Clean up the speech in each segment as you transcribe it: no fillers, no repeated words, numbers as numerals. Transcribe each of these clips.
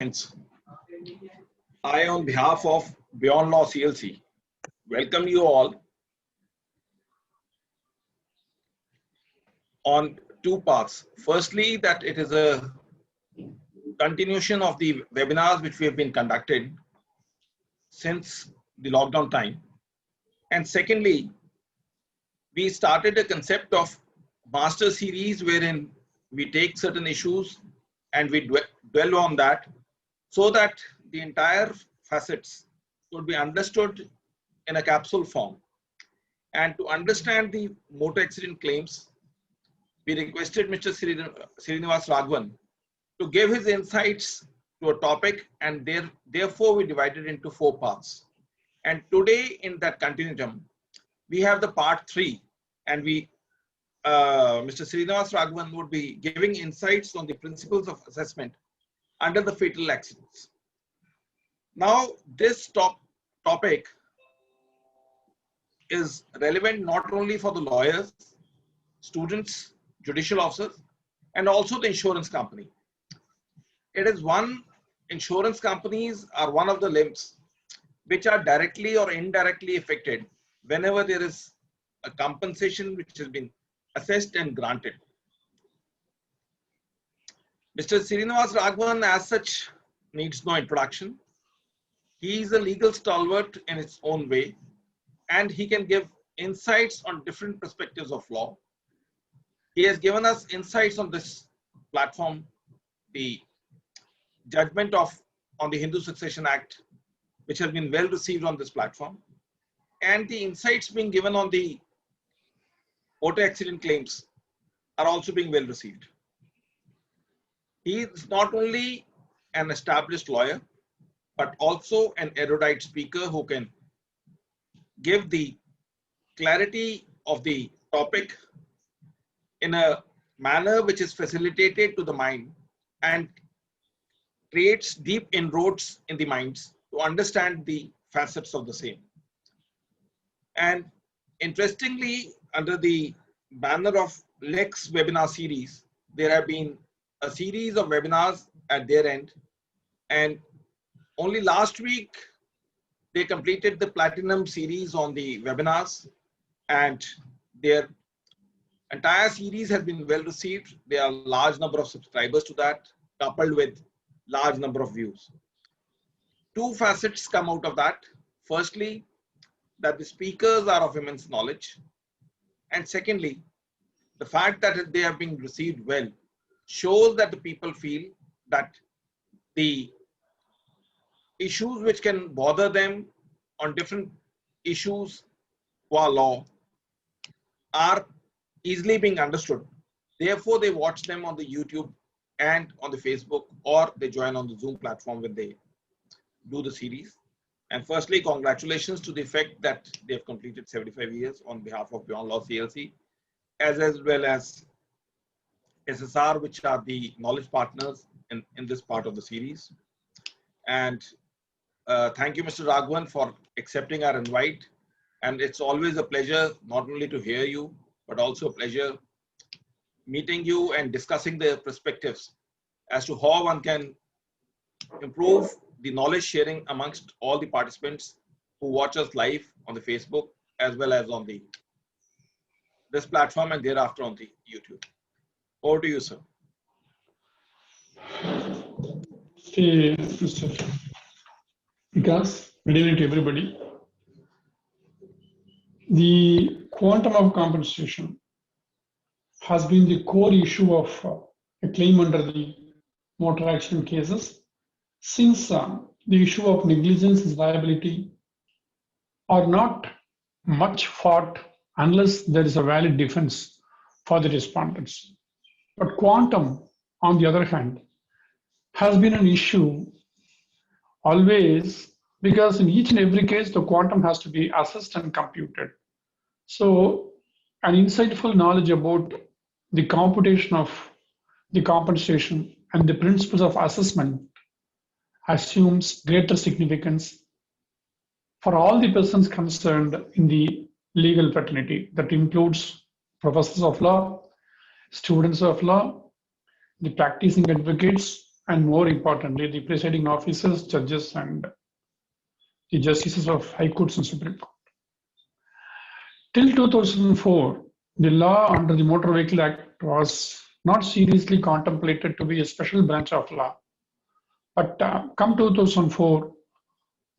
Friends, I, on behalf of Beyond Law CLC, welcome you all on two parts. Firstly, that it is a continuation of the webinars which we have been conducted since the lockdown time. And secondly, we started a concept of master series wherein we take certain issues and we dwell on that so that the entire facets could be understood in a capsule form. And to understand the motor accident claims, we requested Mr. Srinivas Raghavan to give his insights to a topic, and therefore we divided into 4 parts. And today in that continuum, we have the part 3, and Mr. Srinivas Raghavan would be giving insights on the principles of assessment under the fatal accidents. Now, this topic is relevant not only for the lawyers, students, judicial officers, and also the insurance company. It is insurance companies are one of the limbs which are directly or indirectly affected whenever there is a compensation which has been assessed and granted. Mr. Srinivas Raghavan as such needs no introduction. He is a legal stalwart in its own way, and he can give insights on different perspectives of law. He has given us insights on this platform, the judgment on the Hindu Succession Act, which has been well received on this platform, and the insights being given on the motor accident claims are also being well received. He is not only an established lawyer, but also an erudite speaker who can give the clarity of the topic in a manner which is facilitated to the mind and creates deep inroads in the minds to understand the facets of the same. And interestingly, under the banner of Lex webinar series, there have been a series of webinars at their end, and only last week they completed the platinum series on the webinars, and their entire series has been well received. There are a large number of subscribers to that, coupled with large number of views. 2 facets come out of that. Firstly, that the speakers are of immense knowledge, and secondly, the fact that they have been received well shows that the people feel that the issues which can bother them on different issues qua law are easily being understood. Therefore, they watch them on the YouTube and on the Facebook, or they join on the Zoom platform when they do the series. And firstly, congratulations to the effect that they have completed 75 years on behalf of Beyond Law CLC, as well as SSR, which are the knowledge partners in this part of the series. And thank you, Mr. Raghavan, for accepting our invite. And it's always a pleasure not only to hear you, but also a pleasure meeting you and discussing the perspectives as to how one can improve the knowledge sharing amongst all the participants who watch us live on the Facebook, as well as on this platform and thereafter on the YouTube. Over to you, sir. Hey, Mr. Vikas, good evening to everybody. The quantum of compensation has been the core issue of a claim under the motor accident cases, since the issue of negligence and liability are not much fought unless there is a valid defense for the respondents. But quantum, on the other hand, has been an issue always, because in each and every case, the quantum has to be assessed and computed. So an insightful knowledge about the computation of the compensation and the principles of assessment assumes greater significance for all the persons concerned in the legal fraternity. That includes professors of law, students of law, the practicing advocates, and more importantly, the presiding officers, judges, and the justices of High Courts and Supreme Court. Till 2004, the law under the Motor Vehicle Act was not seriously contemplated to be a special branch of law. But come 2004,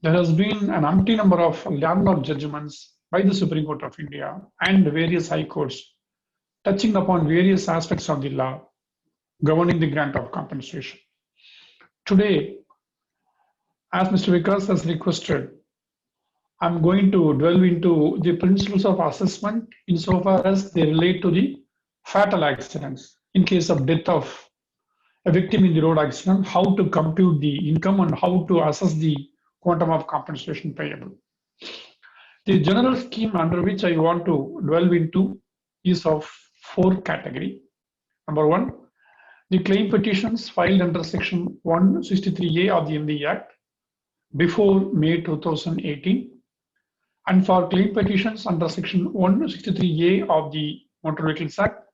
there has been an umpteen number of landmark judgments by the Supreme Court of India and various high courts touching upon various aspects of the law governing the grant of compensation. Today, as Mr. Vikas has requested, I'm going to delve into the principles of assessment insofar as they relate to the fatal accidents. In case of death of a victim in the road accident, how to compute the income and how to assess the quantum of compensation payable. The general scheme under which I want to delve into is of 4 categories. Number 1, the claim petitions filed under Section 163A of the MV Act before May 2018, and for claim petitions under Section 163A of the Motor Vehicles Act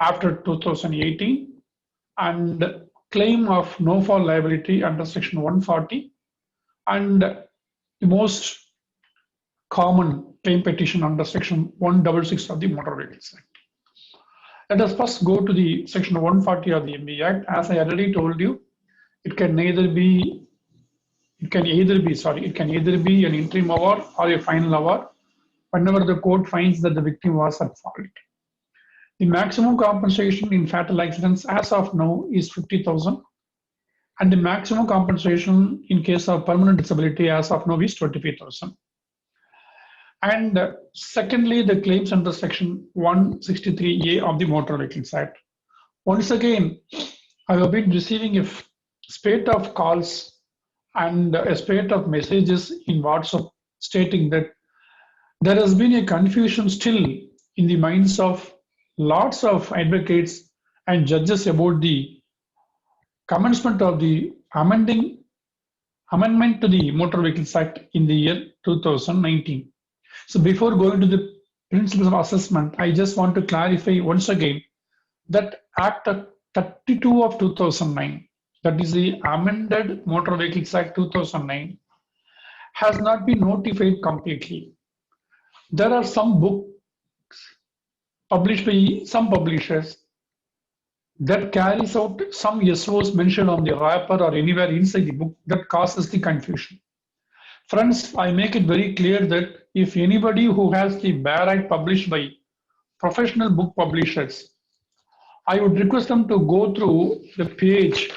after 2018, and claim of no-fault liability under Section 140, and the most common claim petition under Section 166 of the Motor Vehicles Act. Let us first go to the Section 140 of the MV Act. As I already told you, it can either be an interim award or a final award whenever the court finds that the victim was at fault. The maximum compensation in fatal accidents as of now is 50,000, and the maximum compensation in case of permanent disability as of now is 25,000. And secondly, the claims under Section 163A of the Motor Vehicles Act. Once again, I have been receiving a spate of calls and a spate of messages in WhatsApp stating that there has been a confusion still in the minds of lots of advocates and judges about the commencement of the amendment to the Motor Vehicles Act in the year 2019. So before going to the principles of assessment, I just want to clarify once again that Act 32 of 2009, that is the amended Motor Vehicles Act 2009, has not been notified completely. There are some books published by some publishers that carries out some SOs mentioned on the wrapper or anywhere inside the book that causes the confusion. Friends, I make it very clear that if anybody who has the bare right published by professional book publishers, I would request them to go through the page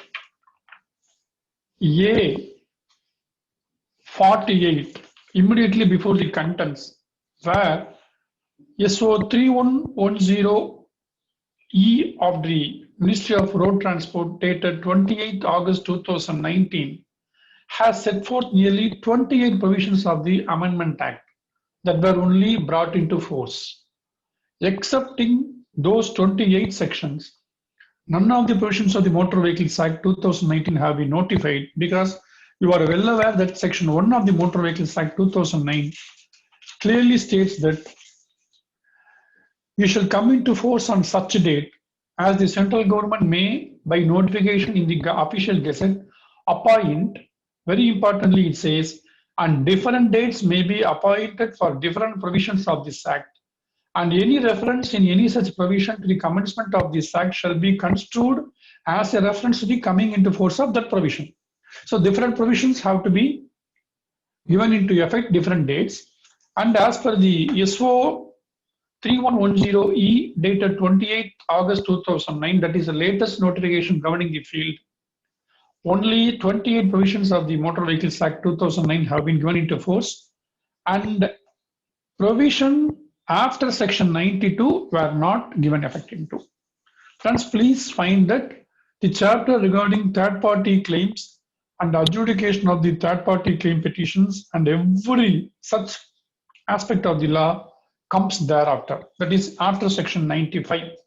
A48 immediately before the contents, where SO 3110E of the Ministry of Road Transport dated 28 August 2019 has set forth nearly 28 provisions of the Amendment Act that were only brought into force. Excepting those 28 sections, none of the provisions of the Motor Vehicles Act 2019 have been notified, because you are well aware that Section 1 of the Motor Vehicles Act 2009 clearly states that you shall come into force on such a date as the central government may, by notification in the official gazette, appoint. Very importantly, it says, and different dates may be appointed for different provisions of this Act, and any reference in any such provision to the commencement of this Act shall be construed as a reference to the coming into force of that provision. So different provisions have to be given into effect different dates, and as per the SO 3110E dated 28 August 2009, that is the latest notification governing the field, only 28 provisions of the Motor Vehicles Act 2009 have been given into force, and provision after Section 92 were not given effect into. Friends, please find that the chapter regarding third-party claims and adjudication of the third-party claim petitions and every such aspect of the law comes thereafter, that is after Section 95.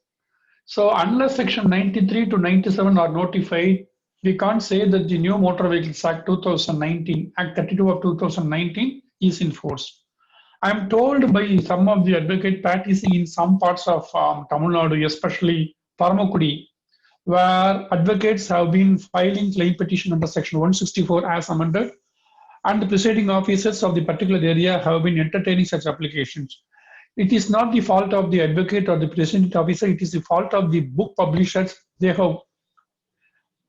So unless Section 93 to 97 are notified, we can't say that the new Motor Vehicles Act 2019, Act 32 of 2019 is in force. I am told by some of the advocate practicing in some parts of Tamil Nadu, especially Paramakudi, where advocates have been filing claim petition under section 164 as amended, and the presiding officers of the particular area have been entertaining such applications. It is not the fault of the advocate or the presiding officer, it is the fault of the book publishers. They have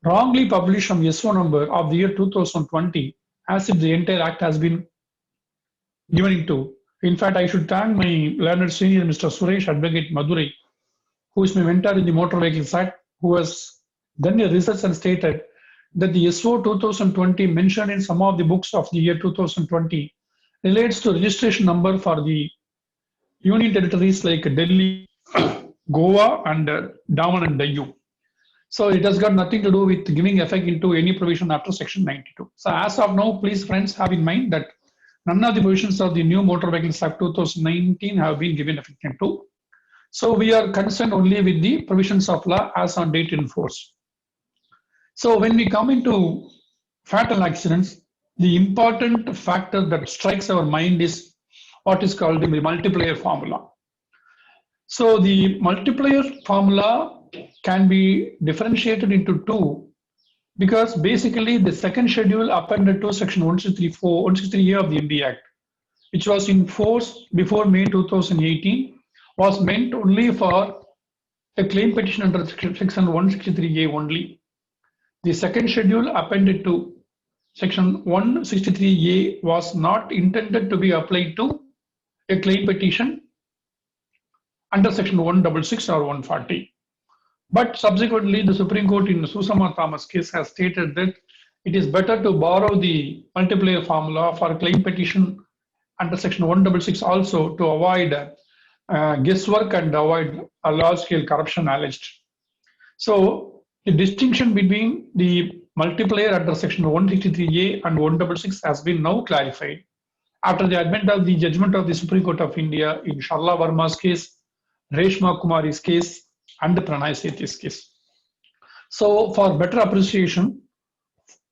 wrongly published some SO number of the year 2020 as if the entire act has been given into. In fact, I should thank my learned senior, Mr. Suresh Advocate Madurai, who is my mentor in the Motor Vehicles Act, who has done a research and stated that the SO 2020 mentioned in some of the books of the year 2020 relates to registration number for the union territories like Delhi, Goa, and Daman and Diu. So it has got nothing to do with giving effect into any provision after section 92. So as of now, please friends have in mind that none of the provisions of the new Motor Vehicles Act 2019 have been given effect into. So we are concerned only with the provisions of law as on date in force. So when we come into fatal accidents, the important factor that strikes our mind is what is called the multiplier formula. So the multiplier formula can be differentiated into two, because basically the second schedule appended to section 163A of the MB Act, which was in force before May 2018, was meant only for a claim petition under section 163A only. The second schedule appended to section 163A was not intended to be applied to a claim petition under section 166 or 140. But subsequently, the Supreme Court in Susama Thomas case has stated that it is better to borrow the multiplier formula for a claim petition under section 166 also, to avoid guesswork and avoid a large-scale corruption alleged. So the distinction between the multiplier under section 163A and 166 has been now clarified after the advent of the judgment of the Supreme Court of India in Sharla Verma's case, Reshma Kumari's case, and the Pranay Sethi's case. So for better appreciation,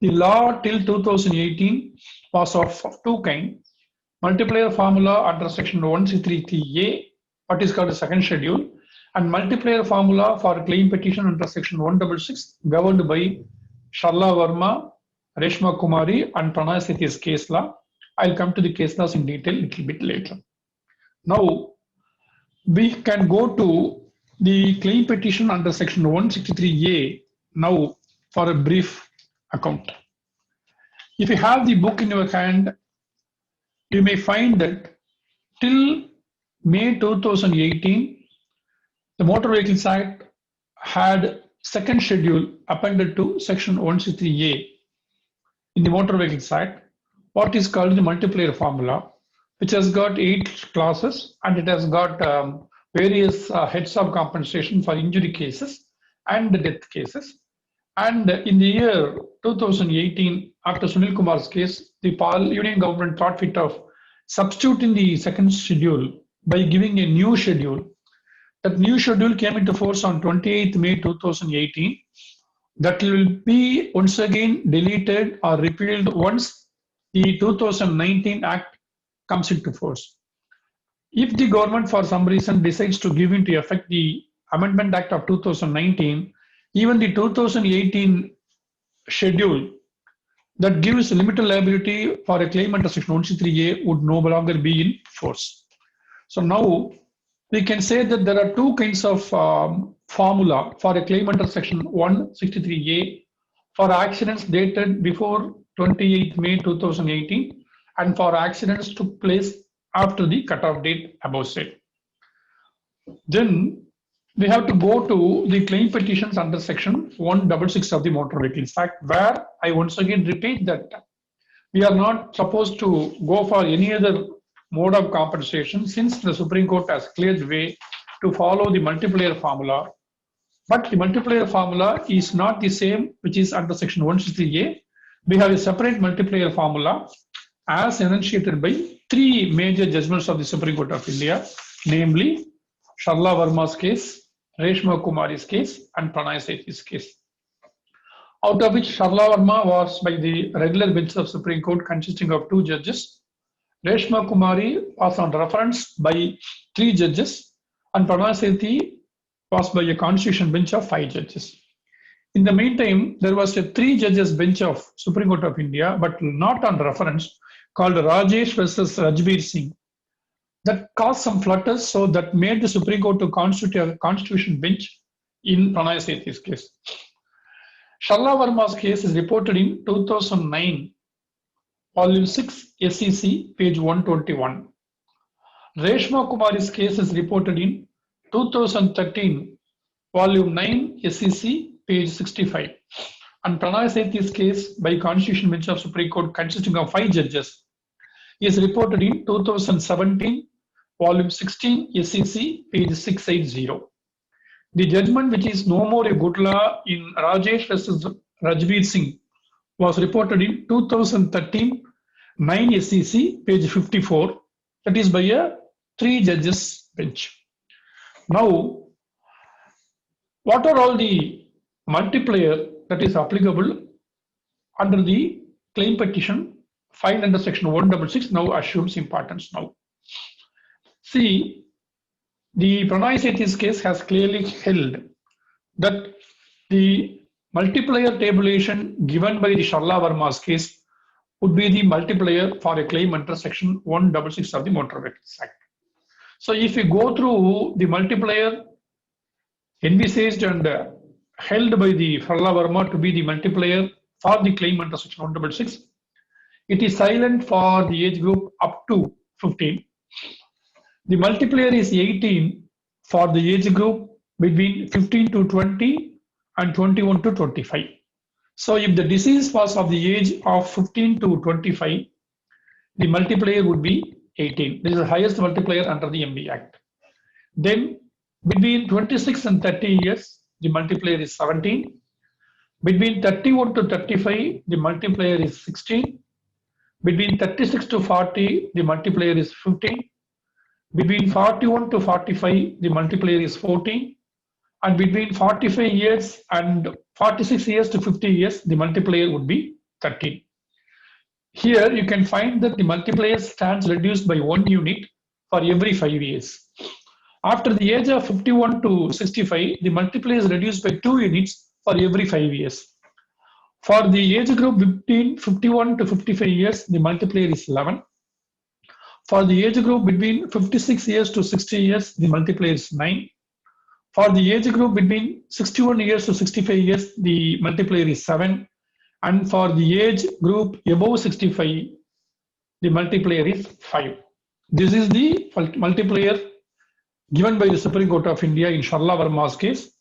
the law till 2018 was of two kinds: multiplier formula under section 163A, what is called the second schedule, and multiplier formula for claim petition under section 166, governed by Sharla Verma, Reshma Kumari, and Pranay Sethi's case law. I'll come to the case laws in detail a little bit later. Now, we can go to the claim petition under section 163A now for a brief account. If you have the book in your hand, you may find that till May 2018, the Motor Vehicles Act had second schedule appended to section 163A in the Motor Vehicles Act, what is called the multiplier formula, which has got 8 clauses, and it has got various heads of compensation for injury cases and death cases. And in the year 2018, after Sunil Kumar's case, the Union government thought fit of substituting the second schedule by giving a new schedule. That new schedule came into force on 28th May 2018. That will be once again deleted or repealed once the 2019 Act comes into force. If the government for some reason decides to give into effect the Amendment Act of 2019, even the 2018 schedule that gives limited liability for a claim under section 163A would no longer be in force. So now we can say that there are two kinds of formula for a claim under section 163A for accidents dated before 28th May 2018 and for accidents took place after the cutoff date above said. Then we have to go to the claim petitions under section 166 of the Motor Vehicles Act, where I once again repeat that we are not supposed to go for any other mode of compensation, since the Supreme Court has cleared the way to follow the multiplier formula. But the multiplier formula is not the same which is under section 163A. We have a separate multiplier formula as enunciated by 3 major judgments of the Supreme Court of India, namely Sharla Verma's case, Reshma Kumari's case, and Pranay Sethi's case. Out of which Sharla Verma was by the regular bench of Supreme Court consisting of 2 judges. Reshma Kumari was on reference by 3 judges, and Pranay Sethi was by a constitution bench of 5 judges. In the meantime, there was a 3 judges bench of Supreme Court of India, but not on reference, called Rajesh versus Rajbir Singh. That caused some flutters, so that made the Supreme Court to constitute a constitution bench in Pranay Sethi's case. Sharla Verma's case is reported in 2009, volume 6, SEC, page 121. Reshma Kumari's case is reported in 2013, volume 9, SEC, page 65. And Pranay Sethi's case by Constitution Bench of Supreme Court, consisting of 5 judges, is reported in 2017, volume 16, SEC, page 680. The judgment, which is no more a good law in Rajesh versus Rajbir Singh, was reported in 2013, 9 SEC, page 54. That is by a 3 judges bench. Now, what are all the multiplier that is applicable under the claim petition filed under section 166 now assumes importance now. See, the Pranay Sethi's case has clearly held that the multiplier tabulation given by the Sharla Verma's case would be the multiplier for a claim under section 166 of the Motor Vehicles Act. So if we go through the multiplier envisaged and held by the Sharla Verma to be the multiplier for the claim under section 166, it is silent for the age group up to 15. The multiplier is 18 for the age group between 15 to 20 and 21 to 25. So if the disease was of the age of 15 to 25, the multiplier would be 18. This is the highest multiplier under the MB Act. Then between 26 and 30 years, the multiplier is 17. Between 31 to 35, the multiplier is 16. Between 36 to 40, the multiplier is 15. Between 41 to 45, the multiplier is 14. And between 45 years and 46 years to 50 years, the multiplier would be 13. Here you can find that the multiplier stands reduced by 1 unit for every 5 years. After the age of 51 to 65, the multiplier is reduced by 2 units for every 5 years. For the age group between 51 to 55 years, the multiplier is 11. For the age group between 56 years to 60 years, the multiplier is 9. For the age group between 61 years to 65 years, the multiplier is 7. And for the age group above 65, the multiplier is 5. This is the multiplier given by the Supreme Court of India in Sharla Verma's case,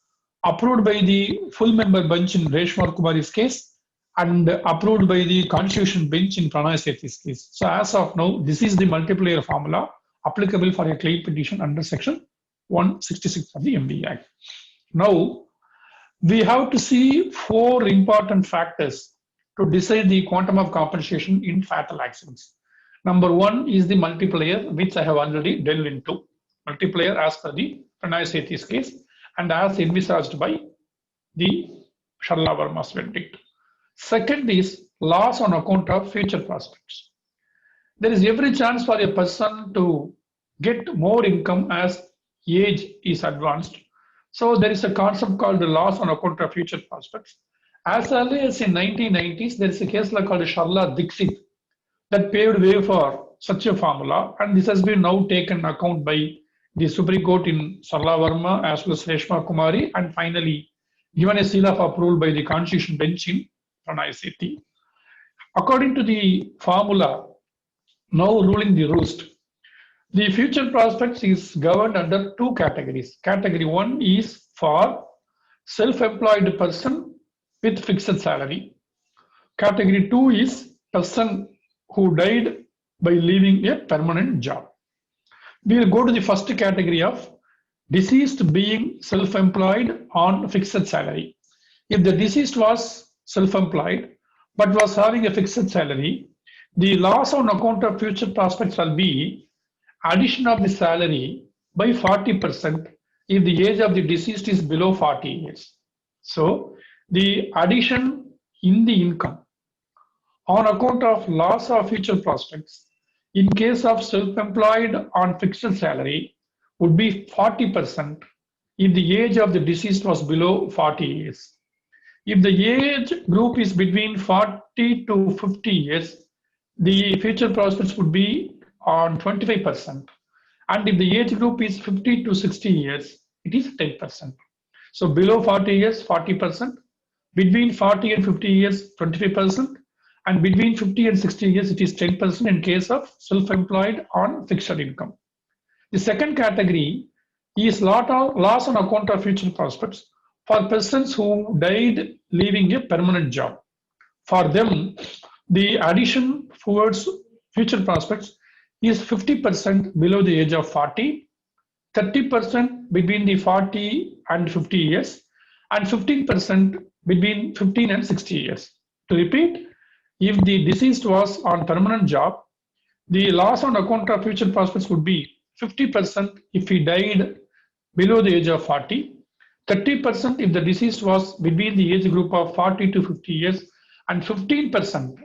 approved by the full member bench in Reshma Kumari's case, and approved by the Constitution bench in Pranay Sethi's case. So as of now, this is the multiplier formula applicable for a claim petition under section 166 of the MB Act. Now, we have to see 4 important factors to decide the quantum of compensation in fatal accidents. Number 1 is the multiplier, which I have already delved into. Multiplier as per the Pranay Sethi's case and as envisaged by the Sharla Verma's verdict. Second is loss on account of future prospects. There is every chance for a person to get more income as age is advanced. So there is a concept called the loss on account of future prospects. As early as in 1990s, there is a case law called Sharla Dixit that paved way for such a formula, and this has been now taken account by the Supreme Court in Sharla Verma as well as Reshma Kumari, and finally given a seal of approval by the Constitution bench in Pranay Sethi. According to the formula now ruling the roost, the future prospects is governed under 2 categories. Category 1 is for self-employed person with fixed salary. Category 2 is person who died by leaving a permanent job. We will go to the first category of deceased being self-employed on fixed salary. If the deceased was self-employed but was having a fixed salary, the loss on account of future prospects will be addition of the salary by 40% if the age of the deceased is below 40 years. So the addition in the income on account of loss of future prospects in case of self-employed on fixed salary would be 40% if the age of the deceased was below 40 years. If the age group is between 40 to 50 years, the future prospects would be on 25%. And if the age group is 50 to 60 years, it is 10%. So below 40 years, 40%, between 40 and 50 years, 25%, and between 50 and 60 years, it is 10% in case of self-employed on fixed income. The second category is loss on account of future prospects for persons who died leaving a permanent job. For them, the addition towards future prospects is 50% below the age of 40, 30% between the 40 and 50 years, and 15% between 15 and 60 years. To repeat, if the deceased was on permanent job, the loss on account of future prospects would be 50% if he died below the age of 40, 30% if the deceased was between the age group of 40 to 50 years, and 15%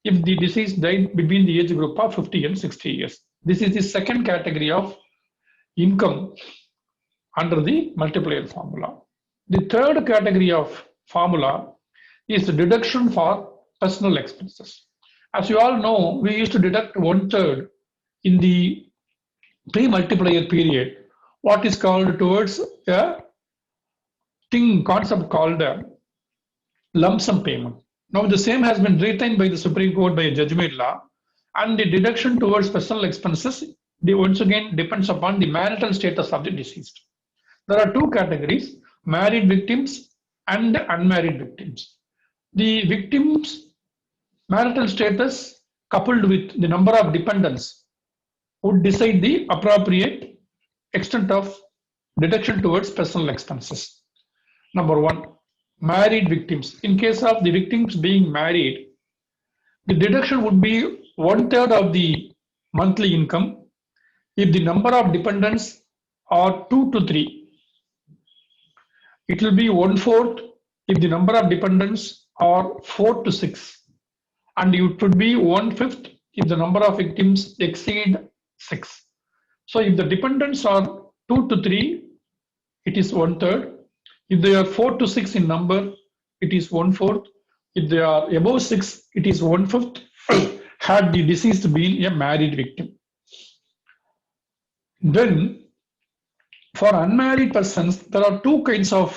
if the deceased died between the age group of 50 and 60 years. This is the second category of income under the multiplier formula. The third category of formula is the deduction for personal expenses. As you all know, we used to deduct 1/3 in the pre-multiplier period, what is called towards a concept called a lump sum payment. Now the same has been retained by the Supreme Court by a judge-made law, and the deduction towards personal expenses, they once again depends upon the marital status of the deceased. There are two categories, married victims and unmarried victims. The victims' marital status coupled with the number of dependents would decide the appropriate extent of deduction towards personal expenses. Number one, married victims. In case of the victims being married, the deduction would be 1/3 of the monthly income if the number of dependents are 2 to 3. It will be 1/4 if the number of dependents are 4 to 6. And it would be 1/5 if the number of victims exceed 6. So if the dependents are 2 to 3, it is 1/3. If they are 4 to 6 in number, it is 1/4. If they are above 6, it is 1/5 had the deceased been a married victim. Then for unmarried persons, there are two kinds of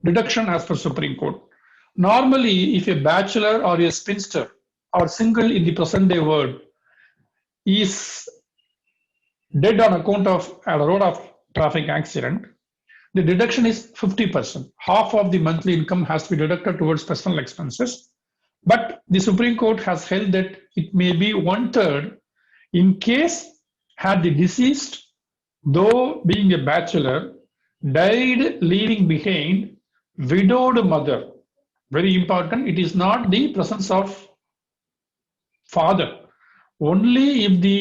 deduction as per Supreme Court. Normally, if a bachelor or a spinster or single in the present day world is dead on account of a road of traffic accident, the deduction is 50%. Half of the monthly income has to be deducted towards personal expenses. But the Supreme Court has held that it may be 1/3 in case had the deceased, though being a bachelor, died leaving behind widowed mother. Very important, it is not the presence of father. Only if the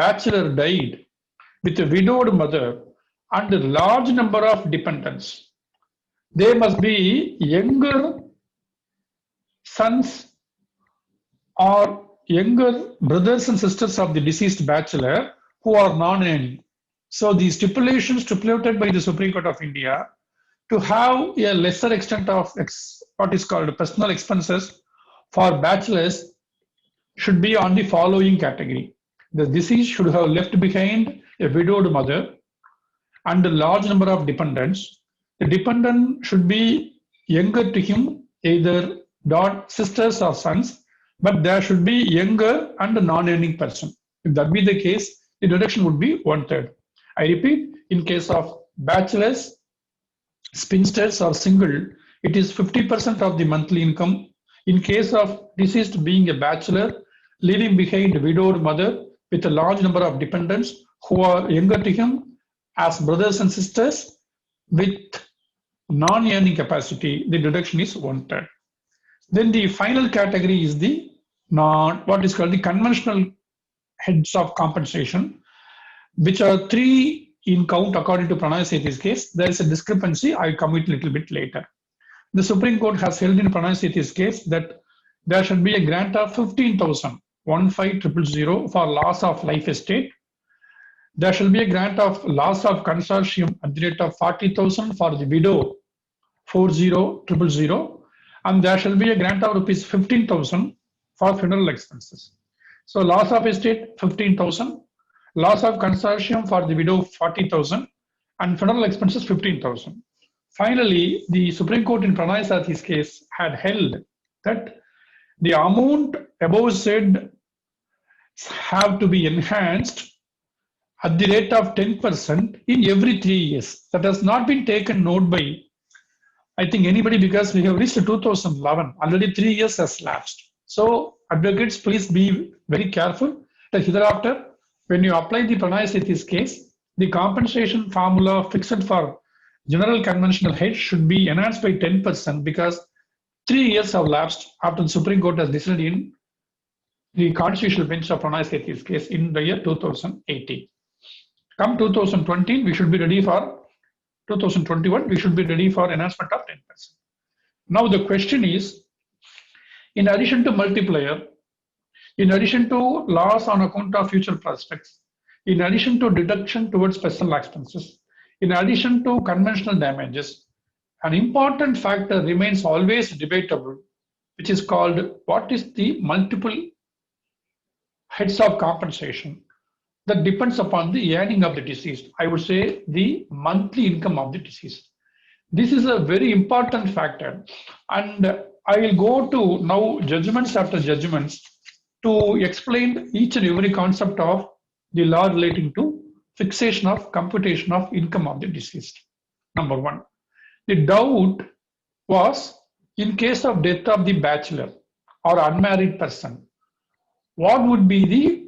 bachelor died with a widowed mother and a large number of dependents, they must be younger sons or younger brothers and sisters of the deceased bachelor who are non-earning. So the stipulations stipulated by the Supreme Court of India to have a lesser extent of what is called personal expenses for bachelors should be on the following category. The deceased should have left behind a widowed mother and a large number of dependents. The dependent should be younger to him, either sisters or sons, but there should be younger and a non-earning person. If that be the case, the deduction would be 1/3. I repeat, in case of bachelors, spinsters or single, it is 50% of the monthly income. In case of deceased being a bachelor, leaving behind a widowed mother with a large number of dependents who are younger to him as brothers and sisters with non-earning capacity, the deduction is 1/3. Then the final category is the what is called the conventional heads of compensation, which are 3 in count according to Pranay Sethi's case. There is a discrepancy. I'll come it a little bit later. The Supreme Court has held in Pranay Sethi's case that there should be a grant of 15,000 for loss of life estate. There shall be a grant of loss of consortium at the rate of 40,000 for the widow 40,000, and there shall be a grant of rupees 15,000 for funeral expenses. So loss of estate 15,000, loss of consortium for the widow 40,000, and funeral expenses 15,000. Finally, the Supreme Court in Pranay Sathi's case had held that the amount above said have to be enhanced at the rate of 10% in every 3 years. That has not been taken note by, I think, anybody, because we have reached 2011. Already 3 years has lapsed. So advocates, please be very careful that hereafter, when you apply the Pranay Sethi's case, the compensation formula fixed for general conventional head should be enhanced by 10%, because 3 years have lapsed after the Supreme Court has decided in the constitutional bench of Pranay Sethi's case in the year 2018. Come 2020, we should be ready for 2021, we should be ready for enhancement of 10%. Now the question is, in addition to multiplier, in addition to loss on account of future prospects, in addition to deduction towards special expenses, in addition to conventional damages, an important factor remains always debatable, which is called what is the multiple heads of compensation that depends upon the earning of the deceased. I would say the monthly income of the deceased. This is a very important factor, and I will go to now judgments after judgments to explain each and every concept of the law relating to fixation of computation of income of the deceased. Number one, the doubt was in case of death of the bachelor or unmarried person, what would be the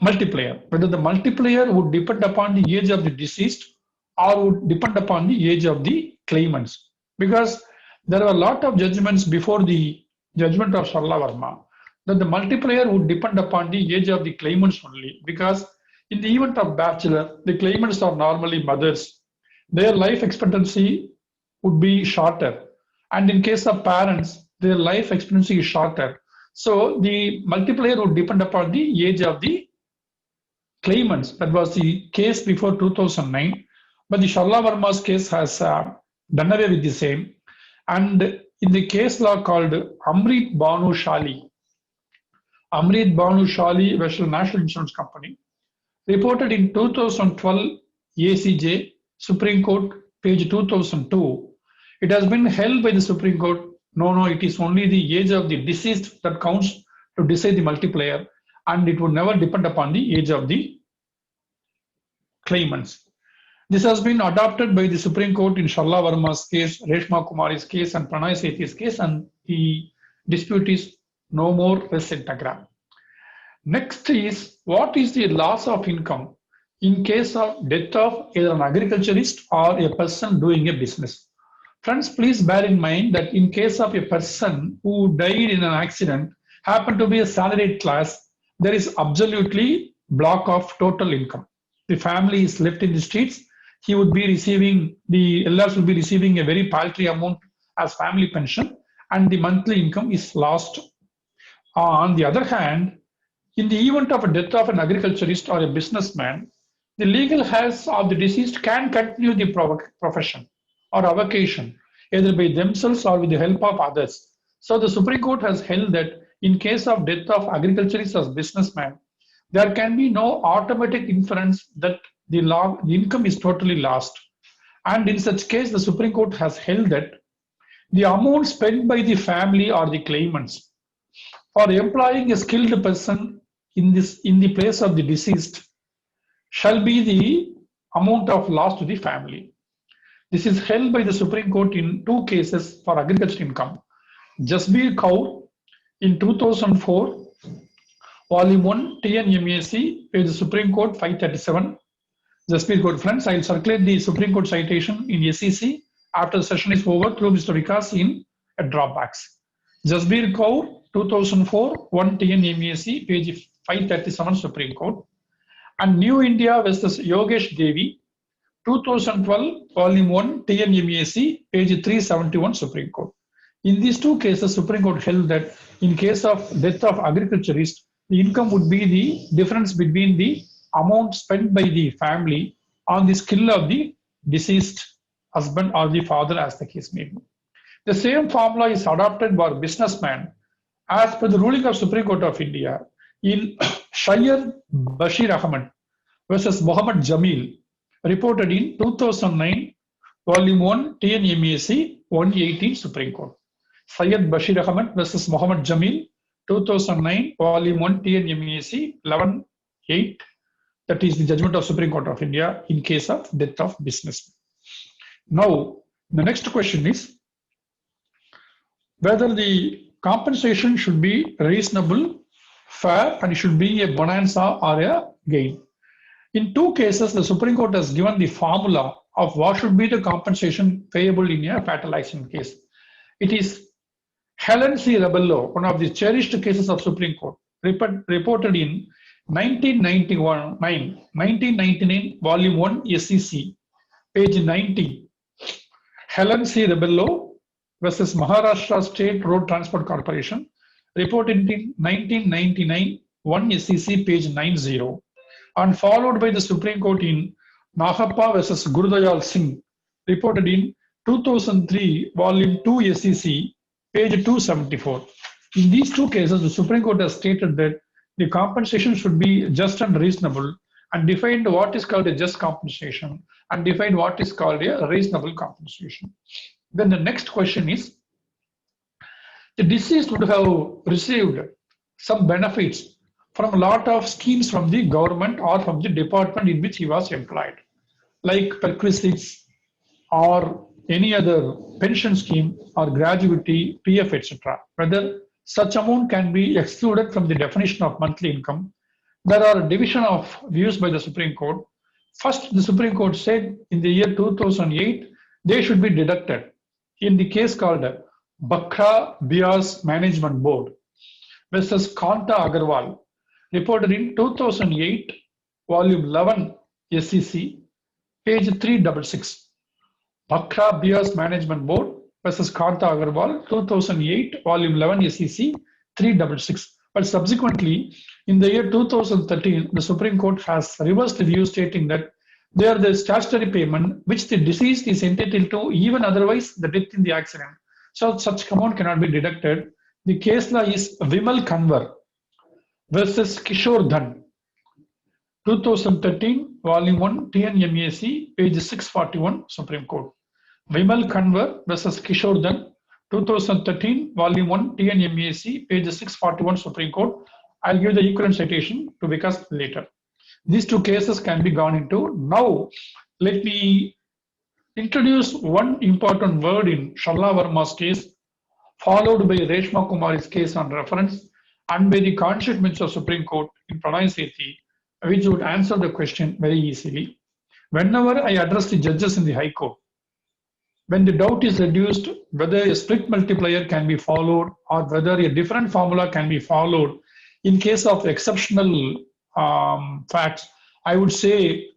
multiplier? Whether the multiplier would depend upon the age of the deceased or would depend upon the age of the claimants. Because there are a lot of judgments before the judgment of Sarla Verma that the multiplier would depend upon the age of the claimants only, because in the event of bachelor, the claimants are normally mothers. Their life expectancy would be shorter. And in case of parents, their life expectancy is shorter. So the multiplier would depend upon the age of the claimants. That was the case before 2009. But the Sarla Verma's case has done away with the same. And in the case law called Amrit Banu Shali, Amrit Banu Shali versus National Insurance Company, reported in 2012 ACJ, Supreme Court, page 2002, it has been held by the Supreme Court, no, it is only the age of the deceased that counts to decide the multiplier, and it would never depend upon the age of the claimants. This has been adopted by the Supreme Court in Sarla Verma's case, Reshma Kumari's case, and Pranay Sethi's case, and the dispute is no more res integra. Next is, what is the loss of income in case of death of either an agriculturist or a person doing a business? Friends, please bear in mind that in case of a person who died in an accident, happened to be a salaried class, there is absolutely block of total income. The family is left in the streets. He would be receiving, the elders will be receiving a very paltry amount as family pension, and the monthly income is lost. On the other hand, in the event of a death of an agriculturist or a businessman, the legal heirs of the deceased can continue the profession or avocation, either by themselves or with the help of others. So the Supreme Court has held that in case of death of agriculturist or businessman, there can be no automatic inference that the income is totally lost. And in such case, the Supreme Court has held that the amount spent by the family or the claimants for employing a skilled person in the place of the deceased shall be the amount of loss to the family. This is held by the Supreme Court in two cases for agricultural income. Jasbir Kaur in 2004, Volume 1, TNMAC, page Supreme Court 537. Jasbir Kaur, friends, I will circulate the Supreme Court citation in SEC after the session is over through Mr. Vikas in a dropbacks. Jasbir Kaur, 2004, 1 TNMAC, page 537, Supreme Court. And New India versus Yogesh Devi, 2012, Volume 1, TNMAC, page 371, Supreme Court. In these two cases, Supreme Court held that in case of death of agriculturist, the income would be the difference between the amount spent by the family on the skill of the deceased husband or the father as the case may be. The same formula is adopted by businessman as per the ruling of Supreme Court of India in Syed Bashir Ahmed versus Muhammad Jamil, reported in 2009, Volume 1, TNMAC 118 Supreme Court. Syed Bashir Ahmed versus Muhammad Jamil, 2009, Volume 1, TNMAC 11-8. That is the judgment of Supreme Court of India in case of death of businessman. Now, the next question is whether the compensation should be reasonable, fair, and should be a bonanza or a gain. In two cases, the Supreme Court has given the formula of what should be the compensation payable in a fatal accident case. It is Helen C. Rebello, one of the cherished cases of Supreme Court, reported in 1999, Volume 1, SEC, page 90. Helen C. Rebello versus Maharashtra State Road Transport Corporation, reported in 1999, 1 SEC, page 90, and followed by the Supreme Court in Nahappa versus Gurudayal Singh, reported in 2003, Volume 2 SEC, page 274. In these two cases, the Supreme Court has stated that the compensation should be just and reasonable, and defined what is called a just compensation and defined what is called a reasonable compensation. Then the next question is, the deceased would have received some benefits from a lot of schemes from the government or from the department in which he was employed, like perquisites or any other pension scheme or gratuity, PF, etc. Whether such amount can be excluded from the definition of monthly income. There are a division of views by the Supreme Court. First, the Supreme Court said in the year 2008, they should be deducted in the case called Bakra Bias Management Board versus Kanta Agarwal, reported in 2008, Volume 11, SEC, page 366. Bakra Bias Management Board versus Kanta Agarwal, 2008, Volume 11, SEC, 366. But subsequently, in the year 2013, the Supreme Court has reversed the view, stating that they are the statutory payment which the deceased is entitled to, even otherwise the death in the accident. So such amount cannot be deducted. The case law is Vimal Kanwar versus Kishore Dhan, 2013, Volume 1, TNMAC, page 641, Supreme Court. Vimal Kanwar versus Kishore Dhan, 2013, Volume 1, TNMAC, page 641, Supreme Court. I'll give the equivalent citation to Vikas later. These two cases can be gone into. Now, let me introduce one important word in Sharla Verma's case, followed by Reshma Kumari's case on reference, and by the constituent bench of Supreme Court in Pranay Sethi, which would answer the question very easily. Whenever I address the judges in the High Court, when the doubt is reduced whether a split multiplier can be followed or whether a different formula can be followed in case of exceptional facts, I would say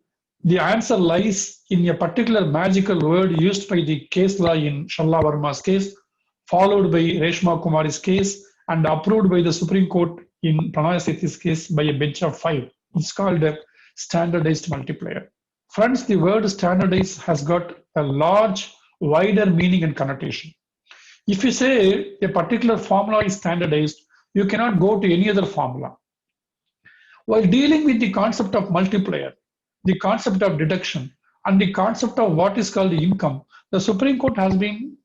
the answer lies in a particular magical word used by the case law in Sharla Verma's case, followed by Reshma Kumari's case, and approved by the Supreme Court in Pranay Sethi's case by a bench of 5. It's called a standardized multiplier. Friends, the word standardized has got a large, wider meaning and connotation. If you say a particular formula is standardized, you cannot go to any other formula. While dealing with the concept of multiplier, the concept of deduction, and the concept of what is called the income, the Supreme Court has been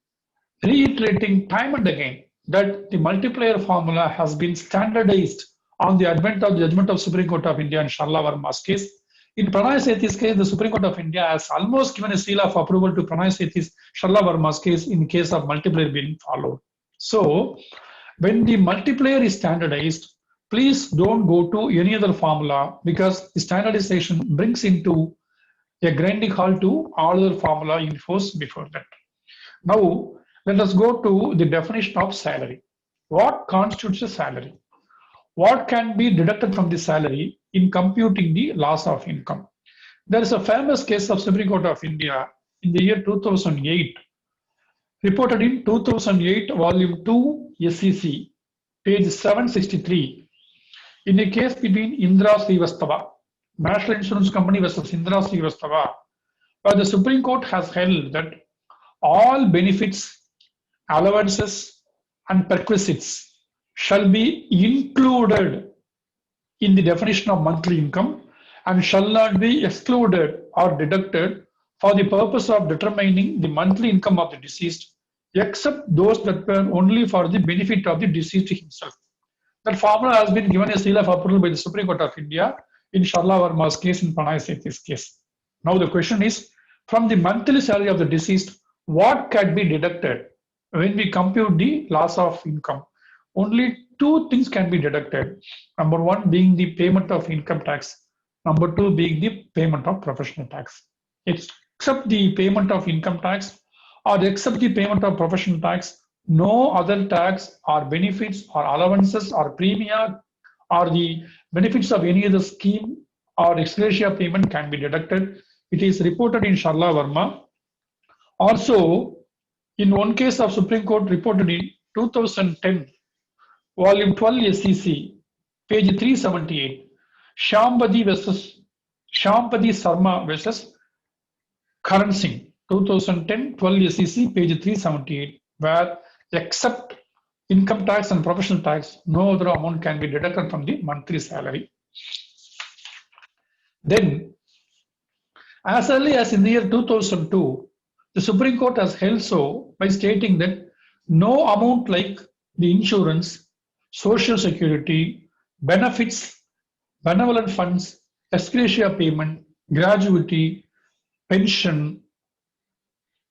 reiterating time and again that the multiplier formula has been standardized on the advent of the judgment of Supreme Court of India in Sharla Verma's case. In Pranay Sethi's case, the Supreme Court of India has almost given a seal of approval to Pranay Sethi's Sharla Verma's case in case of multiplier being followed. So, when the multiplier is standardized, please don't go to any other formula, because the standardization brings into a grinding halt to all other formula in force before that. Now, let us go to the definition of salary. What constitutes a salary? What can be deducted from the salary in computing the loss of income? There is a famous case of Supreme Court of India in the year 2008, reported in 2008, Volume 2, SEC, page 763. In a case between Indra Srivastava, National Insurance Company versus Indra Srivastava, where the Supreme Court has held that all benefits, allowances, and perquisites shall be included in the definition of monthly income and shall not be excluded or deducted for the purpose of determining the monthly income of the deceased, except those that were only for the benefit of the deceased himself. That formula has been given a seal of approval by the Supreme Court of India in Sharla Verma's case, in Pranay Sethi's case. Now the question is, from the monthly salary of the deceased, what can be deducted when we compute the loss of income? Only two things can be deducted. Number one being the payment of income tax. Number two being the payment of professional tax. Except the payment of income tax or except the payment of professional tax, no other tax or benefits or allowances or premia or the benefits of any other scheme or ex gratia payment can be deducted. It is reported in Sharla Verma. Also, in one case of Supreme Court reported in 2010, volume 12 SEC, page 378, Shambadi Sarma versus Karan Singh, 2010, 12 SEC, page 378, where except income tax and professional tax, no other amount can be deducted from the monthly salary. Then, as early as in the year 2002, the Supreme Court has held so by stating that no amount like the insurance, social security, benefits, benevolent funds, ex gratia payment, gratuity, pension,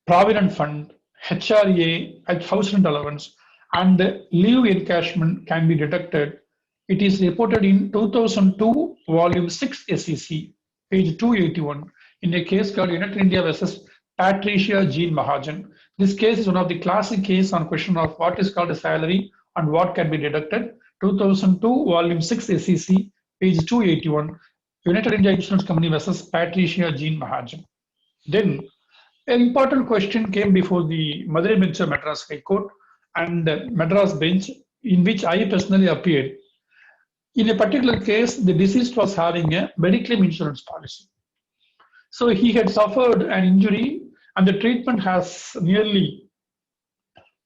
provident fund, HRA, house rent allowance, and leave encashment can be deducted. It is reported in 2002, volume 6 SEC, page 281, in a case called United India versus Patricia Jean Mahajan. This case is one of the classic cases on question of what is called a salary and what can be deducted. 2002, volume 6 SEC, page 281, United India Insurance Company versus Patricia Jean Mahajan. Then, an important question came before the Madurai bench of Madras High Court and Madras bench, in which I personally appeared. In a particular case, the deceased was having a mediclaim insurance policy. So he had suffered an injury and the treatment has nearly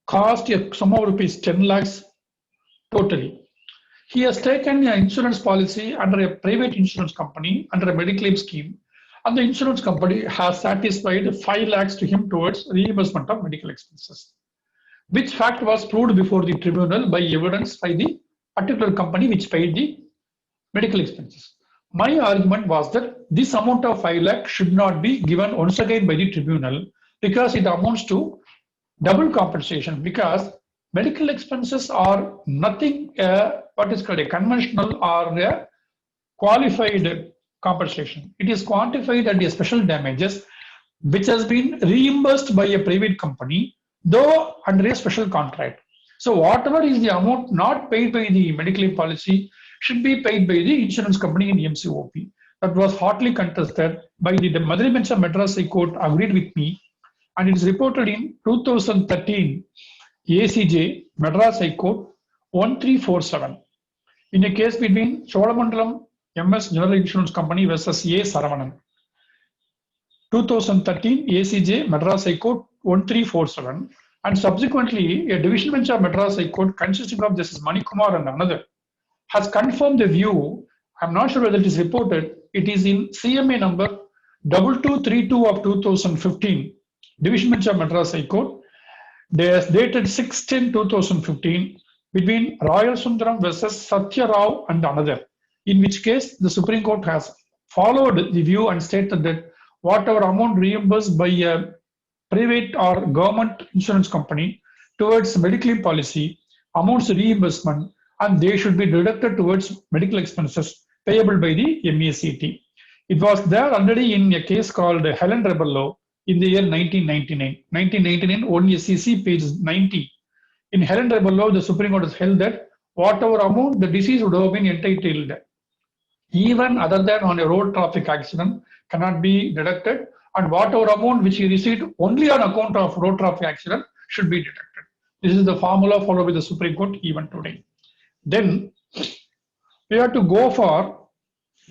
cost a sum of rupees 10 lakhs totally. He has taken an insurance policy under a private insurance company under a mediclaim scheme, and the insurance company has satisfied 5 lakhs to him towards reimbursement of medical expenses, which fact was proved before the tribunal by evidence by the particular company which paid the medical expenses. My argument was that this amount of 5 lakh should not be given once again by the tribunal because it amounts to double compensation, because medical expenses are nothing what is called a conventional or a qualified compensation. It is quantified at a special damages which has been reimbursed by a private company, though under a special contract. So whatever is the amount not paid by the medical policy should be paid by the insurance company in MCOP. That was hotly contested by the Madurai bench of Madras High Court, agreed with me, and it is reported in 2013 ACJ Madras High Court 1347 in a case between Cholamandalam MS General Insurance Company versus A. Saravanan. 2013 ACJ Madras High Court 1347, and subsequently a division bench of Madras High Court consisting of Justice Manikumar and another has confirmed the view. I'm not sure whether it is reported. It is in CMA number 2232 of 2015, division bench of Madras High Court, dated 6/10/2015, between Royal Sundaram versus Satya Rao and another, in which case the Supreme Court has followed the view and stated that whatever amount reimbursed by a private or government insurance company towards medical policy amounts to reimbursement, and they should be deducted towards medical expenses payable by the MACT. It was there already in a case called Helen Rebello in the year 1999. 1999, only SEC page 90. In Helen Rebello, the Supreme Court has held that whatever amount the deceased would have been entitled, even other than on a road traffic accident, cannot be deducted, and whatever amount which he received only on account of road traffic accident should be deducted. This is the formula followed by the Supreme Court even today. Then we have to go for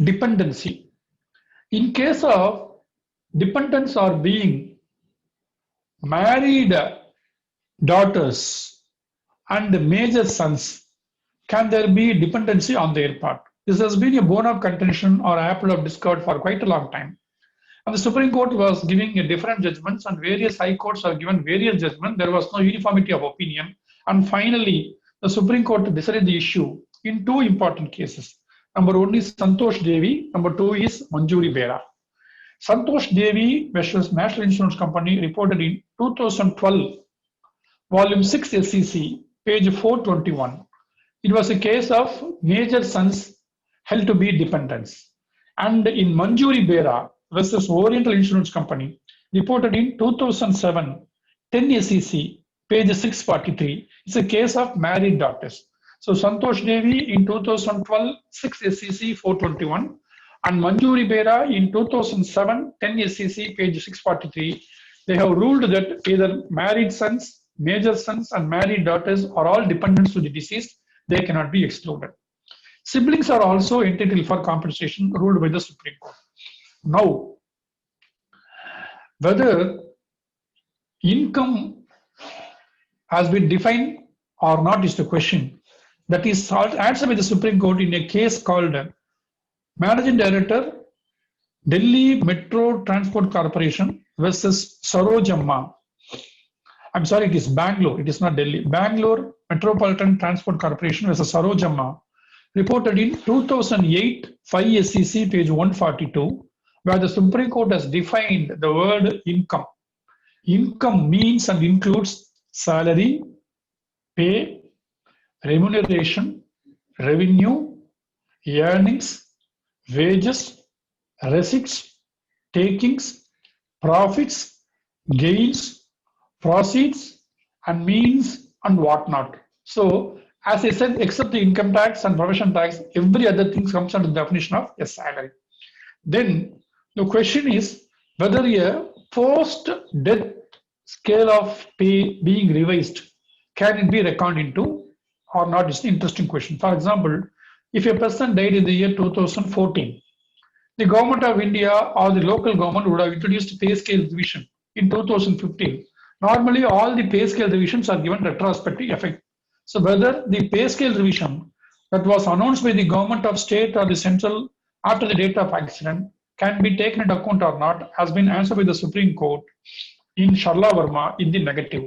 dependency. In case of dependents are being married daughters and major sons, can there be dependency on their part? This has been a bone of contention or apple of discord for quite a long time. And the Supreme Court was giving a different judgments, and various high courts have given various judgments. There was no uniformity of opinion. And finally, the Supreme Court decided the issue in two important cases. Number one is Santosh Devi, number two is Manjuri Bera. Santosh Devi versus National Insurance Company reported in 2012, volume 6 SEC, page 421. It was a case of major sons held to be dependents. And in Manjuri Bera versus Oriental Insurance Company, reported in 2007, 10 SEC, page 643, it's a case of married daughters. So Santosh Devi in 2012, 6 SEC 421, and Manjuri Bera in 2007, 10 SEC, page 643, they have ruled that either married sons, major sons, and married daughters are all dependents to the deceased. They cannot be excluded. Siblings are also entitled for compensation, ruled by the Supreme Court. Now, whether income has been defined or not is the question. That is answered by the Supreme Court in a case called Managing Director, Delhi Metro Transport Corporation versus Sarojamma. I'm sorry, it is Bangalore, it is not Delhi. Bangalore Metropolitan Transport Corporation versus Sarojamma, reported in 2008, 5 SEC, page 142, where the Supreme Court has defined the word income. Income means and includes salary, pay, remuneration, revenue, earnings, wages, receipts, takings, profits, gains, proceeds, and means and whatnot. So, as I said, except the income tax and provision tax, every other thing comes under the definition of a salary. Then the question is whether a post-death scale of pay being revised, can it be reckoned into or not is an interesting question. For example, if a person died in the year 2014, the government of India or the local government would have introduced pay scale revision in 2015. Normally, all the pay scale revisions are given retrospective effect. So whether the pay scale revision that was announced by the government of state or the central after the date of accident can be taken into account or not has been answered by the Supreme Court in Sharla Verma in the negative.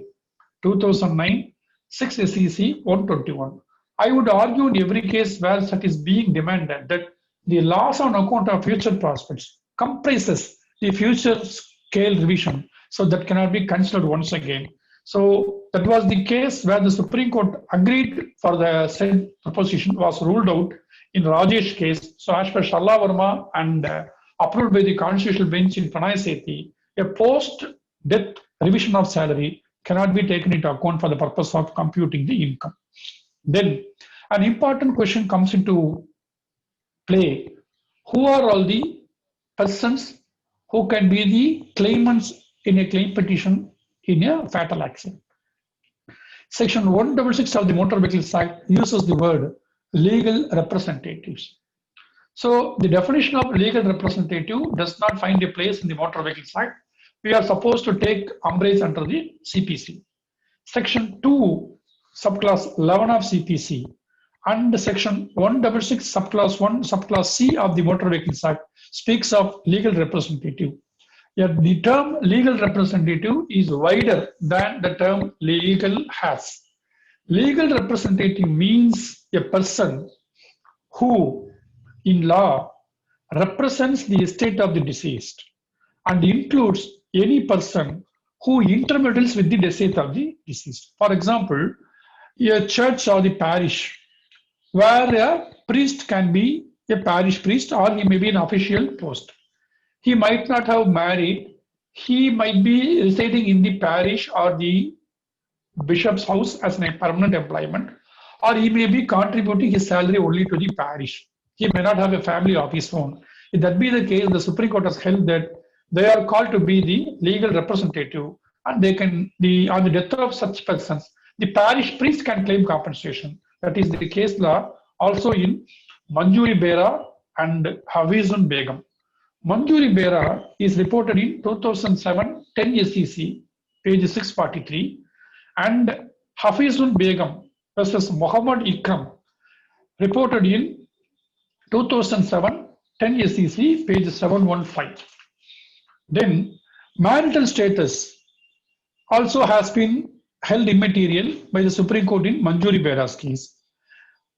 2009, 6 SEC 121. I would argue in every case where such is being demanded that the loss on account of future prospects comprises the future scale revision, so that cannot be considered once again. So that was the case where the Supreme Court agreed for the said proposition was ruled out in Rajesh case. So as per Sharla Verma and approved by the Constitutional Bench in Pranay Sethi, a post-death revision of salary cannot be taken into account for the purpose of computing the income. Then an important question comes into play. Who are all the persons who can be the claimants in a claim petition in a fatal accident? Section 166 of the Motor Vehicles Act uses the word legal representatives. So the definition of legal representative does not find a place in the Motor Vehicles Act. We are supposed to take umbrage under the CPC. Section 2, subclass 11 of CPC and section 166 subclass 1 subclass C of the Motor Vehicles Act speaks of legal representative. Yet the term legal representative is wider than the term legal has. Legal representative means a person who in law represents the estate of the deceased and includes any person who intermeddles with the estate of the deceased. For example, a church or the parish where a priest can be a parish priest or he may be an official post. He might not have married, he might be residing in the parish or the bishop's house as a permanent employment, or he may be contributing his salary only to the parish. He may not have a family of his own. If that be the case, the Supreme Court has held that they are called to be the legal representative, and they can, on the death of such persons, the parish priest can claim compensation. That is the case law also in Manjuri Bera and Hafizun Begum. Manjuri Bera is reported in 2007 10 SEC, page 643, and Hafizul Begum versus Muhammad Ikram, reported in 2007 10 SEC, page 715. Then, marital status also has been held immaterial by the Supreme Court in Manjuri Bera's case.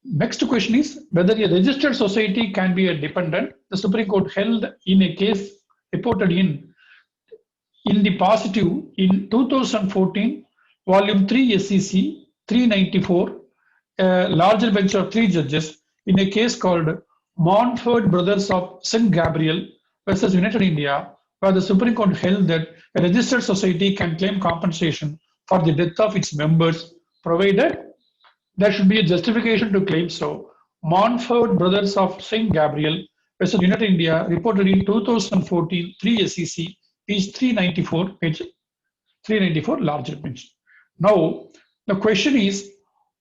Next question is whether a registered society can be a dependent. The Supreme Court held in a case reported in the positive in 2014, volume 3 SEC 394, a larger bench of 3 judges in a case called Montfort Brothers of St. Gabriel versus United India, where the Supreme Court held that a registered society can claim compensation for the death of its members, provided there should be a justification to claim so. Montfort Brothers of St. Gabriel versus United India, reported in 2014, 3 SEC, page 394, page 394, larger bench. Now, the question is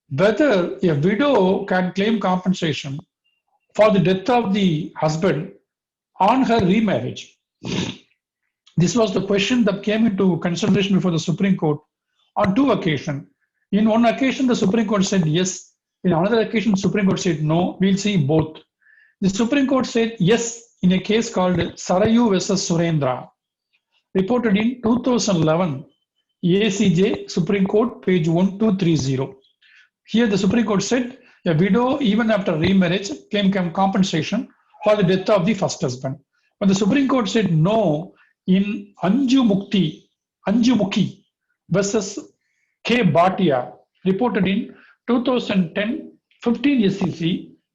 whether a widow can claim compensation for the death of the husband on her remarriage. This was the question that came into consideration before the Supreme Court on 2 occasions. In one occasion, the Supreme Court said yes. In another occasion, the Supreme Court said no. We'll see both. The Supreme Court said yes in a case called Sarayu versus Surendra, reported in 2011, ACJ, Supreme Court, page 1230. Here, the Supreme Court said a widow, even after remarriage, claim compensation for the death of the first husband. But the Supreme Court said no in Anjumukhi versus K. Bhatia, reported in 2010, 15 SEC,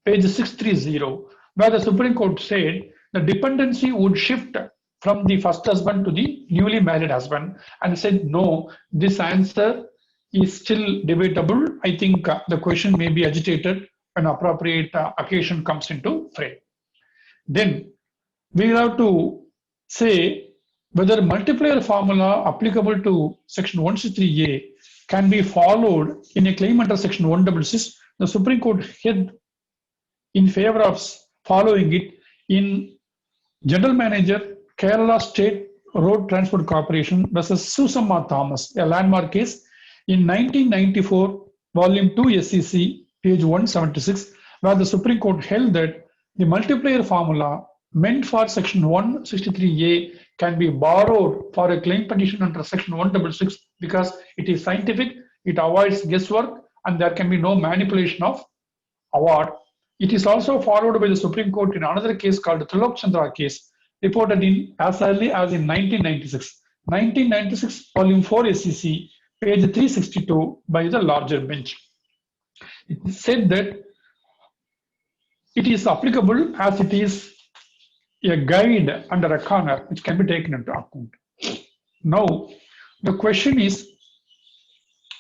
page 630, where the Supreme Court said the dependency would shift from the first husband to the newly married husband, and said no, this answer is still debatable. I think the question may be agitated when appropriate occasion comes into frame. Then we have to say whether multiplier formula applicable to section 163A can be followed in a claim under section 166. The Supreme Court held in favor of following it in General Manager, Kerala State Road Transport Corporation versus Susamma Thomas, a landmark case in 1994, volume 2 SEC, page 176, where the Supreme Court held that the multiplier formula meant for section 163A can be borrowed for a claim petition under section 166 because it is scientific, it avoids guesswork, and there can be no manipulation of award. It is also followed by the Supreme Court in another case called the Trilok Chandra case, reported in as early as in 1996. 1996, volume 4 SEC, page 362, by the larger bench. It said that it is applicable as it is a guide under a corner which can be taken into account. Now, the question is,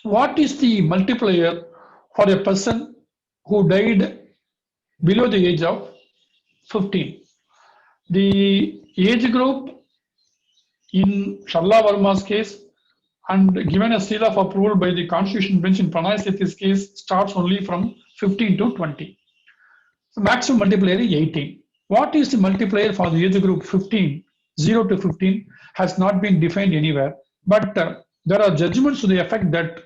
what is the multiplier for a person who died below the age of 15? The age group in Sharla Verma's case and given a seal of approval by the Constitution Bench in Pranay Sethi's case starts only from 15 to 20. The maximum multiplier is 18. What is the multiplier for the age group 15, 0 to 15 has not been defined anywhere, but there are judgments to the effect that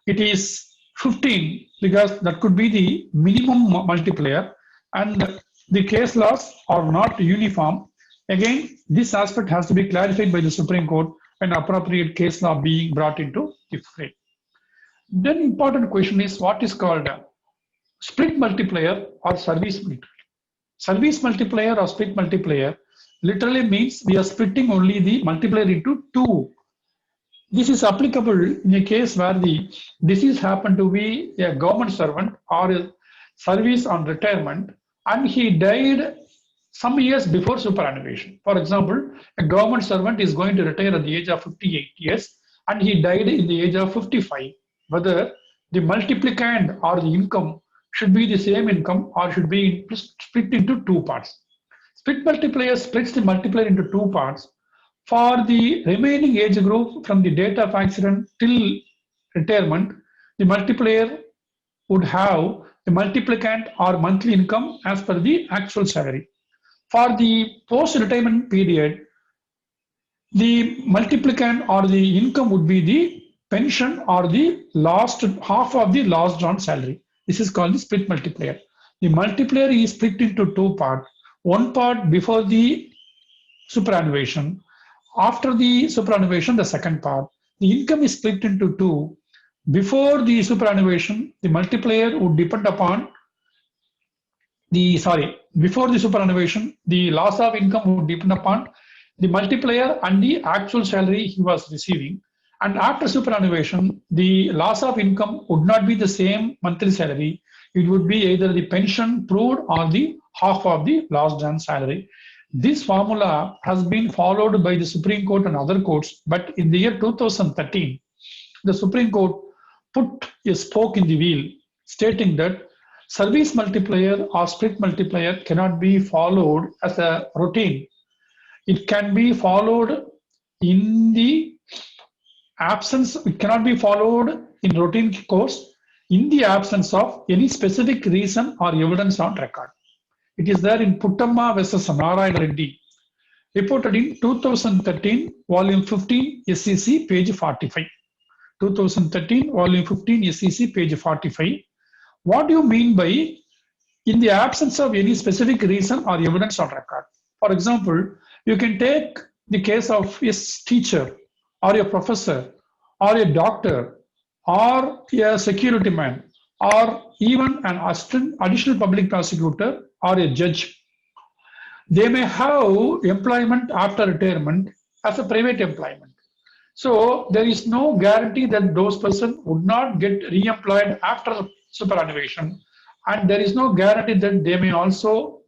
it is 15 because that could be the minimum multiplier, and the case laws are not uniform. Again, this aspect has to be clarified by the Supreme Court when appropriate case law being brought into the frame. Then important question is what is called a split multiplier or service multiplier. Service multiplier or split multiplier literally means we are splitting only the multiplier into 2. This is applicable in a case where the deceased happened to be a government servant or a service on retirement and he died some years before superannuation. For example, a government servant is going to retire at the age of 58 years and he died in the age of 55. Whether the multiplicand or the income should be the same income or should be split into 2 parts. Split multiplier splits the multiplier into 2 parts. For the remaining age group from the date of accident till retirement, the multiplier would have the multiplicand or monthly income as per the actual salary. For the post-retirement period, the multiplicand or the income would be the pension or the last half of the last drawn salary. This is called the split multiplier. The multiplier is split into two parts. One part before the superannuation. After the superannuation, the second part. The income is split into two. Before the superannuation, the multiplier would depend upon before the superannuation, the loss of income would depend upon the multiplier and the actual salary he was receiving. And after superannuation, the loss of income would not be the same monthly salary. It would be either the pension proved or the half of the last done salary. This formula has been followed by the Supreme Court and other courts, but in the year 2013, the Supreme Court put a spoke in the wheel, stating that service multiplier or split multiplier cannot be followed as a routine. It can be followed in the absence, it cannot be followed in routine course in the absence of any specific reason or evidence on record. It is there in Puttamma versus Narayana Reddy, reported in 2013, volume 15, SEC, page 45. 2013, volume 15, SEC, page 45. What do you mean by in the absence of any specific reason or evidence on record? For example, you can take the case of a teacher or a professor or a doctor or a security man or even an additional public prosecutor or a judge. They may have employment after retirement as a private employment. So there is no guarantee that those persons would not get re-employed after superannuation, and there is no guarantee that they may also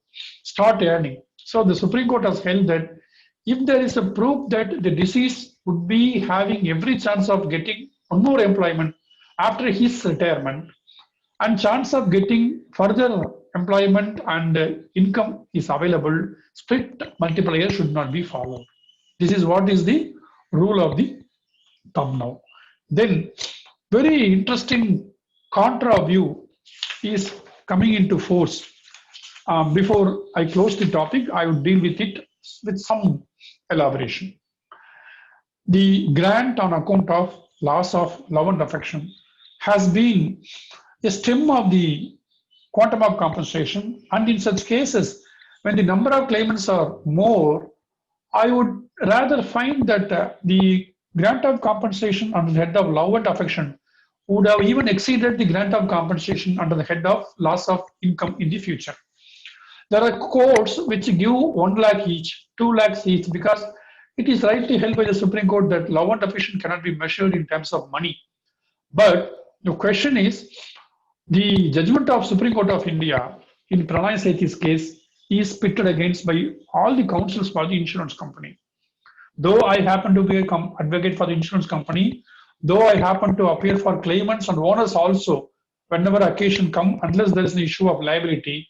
start earning. So the Supreme Court has held that if there is a proof that the deceased would be having every chance of getting one more employment after his retirement, and chance of getting further employment and income is available, split multiplier should not be followed. This is what is the rule of the thumb now. Then very interesting contra view is coming into force. Before I close the topic, I would deal with it with some elaboration. The grant on account of loss of love and affection has been a stem of the quantum of compensation, and in such cases, when the number of claimants are more, I would rather find that the grant of compensation under the head of love and affection would have even exceeded the grant of compensation under the head of loss of income in the future. There are courts which give 1 lakh each, 2 lakhs each, because it is rightly held by the Supreme Court that love and affection cannot be measured in terms of money. But the question is, the judgment of Supreme Court of India in Pranay Sethi's case is pitted against by all the counsels for the insurance company. Though I happen to be an advocate for the insurance company, though I happen to appear for claimants and owners also whenever occasion comes, unless there is an issue of liability,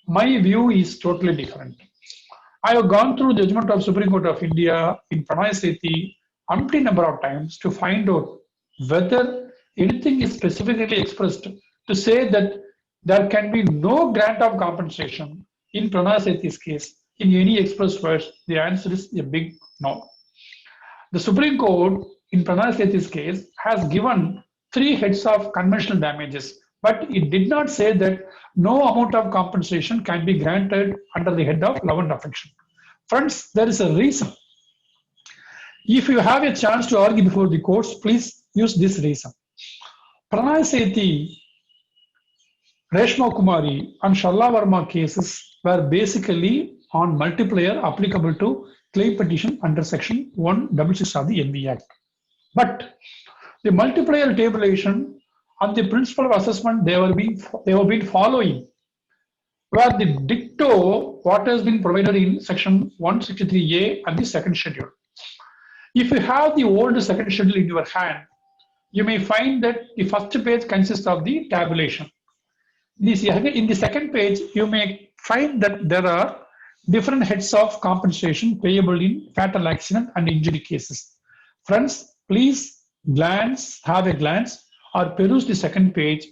my view is totally different. I have gone through the judgment of Supreme Court of India in Pranay Sethi umpteen number of times to find out whether anything is specifically expressed to say that there can be no grant of compensation in Pranay Sethi's case in any express words. The answer is a big no. The Supreme Court in Pranay Sethi's case has given 3 heads of conventional damages, but it did not say that no amount of compensation can be granted under the head of love and affection. Friends, there is a reason. If you have a chance to argue before the courts, please use this reason. Pranay Sethi, Reshma Kumari and Sharla Verma cases were basically on multiplier applicable to claim petition under section 166 of the NV Act. But the multiplier tabulation and the principle of assessment they have been following were the dicto what has been provided in section 163A and the second schedule. If you have the old second schedule in your hand, you may find that the first page consists of the tabulation. In the second page, you may find that there are different heads of compensation payable in fatal accident and injury cases. Friends, please have a glance or peruse the second page.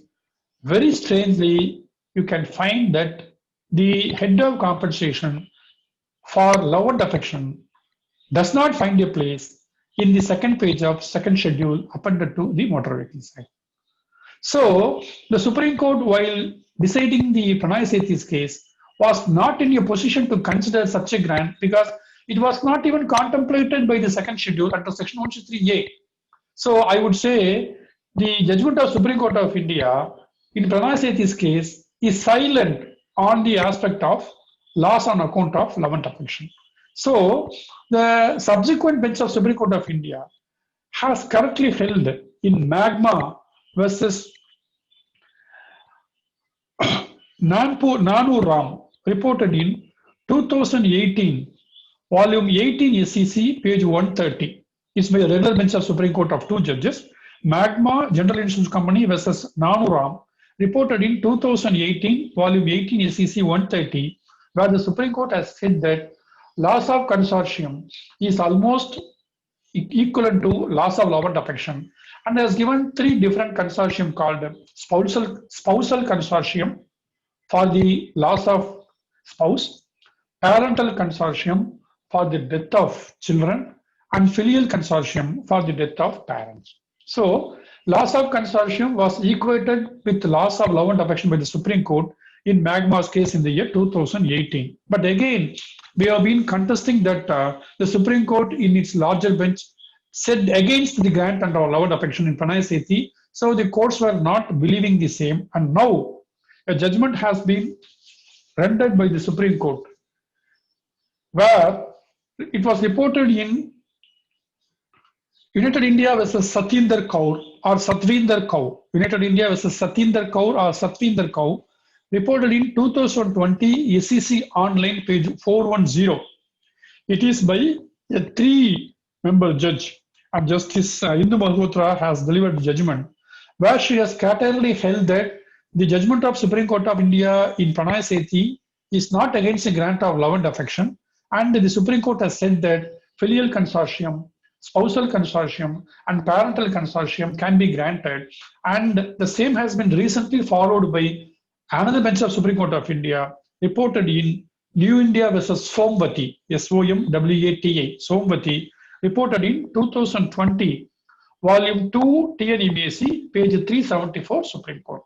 Very strangely, you can find that the head of compensation for love and affection does not find a place in the second page of second schedule appended to the Motor Vehicles Act. So the Supreme Court, while deciding the Pranay Sethi's case, was not in a position to consider such a grant because it was not even contemplated by the second schedule under section 163A. So I would say the judgment of Supreme Court of India in Pranay Sethi's case is silent on the aspect of loss on account of love and affection. So the subsequent bench of Supreme Court of India has correctly held in Magma versus Nanu Ram, reported in 2018, volume 18 SEC, page 130. It's by the regular bench of Supreme Court of 2 judges. Magma General Insurance Company versus Nanu Ram, reported in 2018, volume 18 SEC 130, where the Supreme Court has said that loss of consortium is almost equivalent to loss of love and affection, and has given 3 different consortium called spousal consortium for the loss of spouse, parental consortium for the death of children, and filial consortium for the death of parents. So loss of consortium was equated with loss of love and affection by the Supreme Court in Magma's case in the year 2018. But again, we have been contesting that the Supreme Court in its larger bench said against the grant under love and affection in Pranay Sethi. So the courts were not believing the same. And now a judgment has been rendered by the Supreme Court where it was reported in United India versus Satyinder Kaur or Satvinder Kaur. United India versus Satyinder Kaur or Satvinder Kaur, reported in 2020 SEC online page 410. It is by a 3-member judge, and Justice Indu Malhotra has delivered the judgment, where she has categorically held that the judgment of Supreme Court of India in Pranay Sethi is not against the grant of love and affection, and the Supreme Court has said that filial consortium, spousal consortium, and parental consortium can be granted, and the same has been recently followed by another bench of Supreme Court of India, reported in New India versus Somvati, SOMWATA, Somvati, reported in 2020, volume 2 TNMAC, page 374, Supreme Court.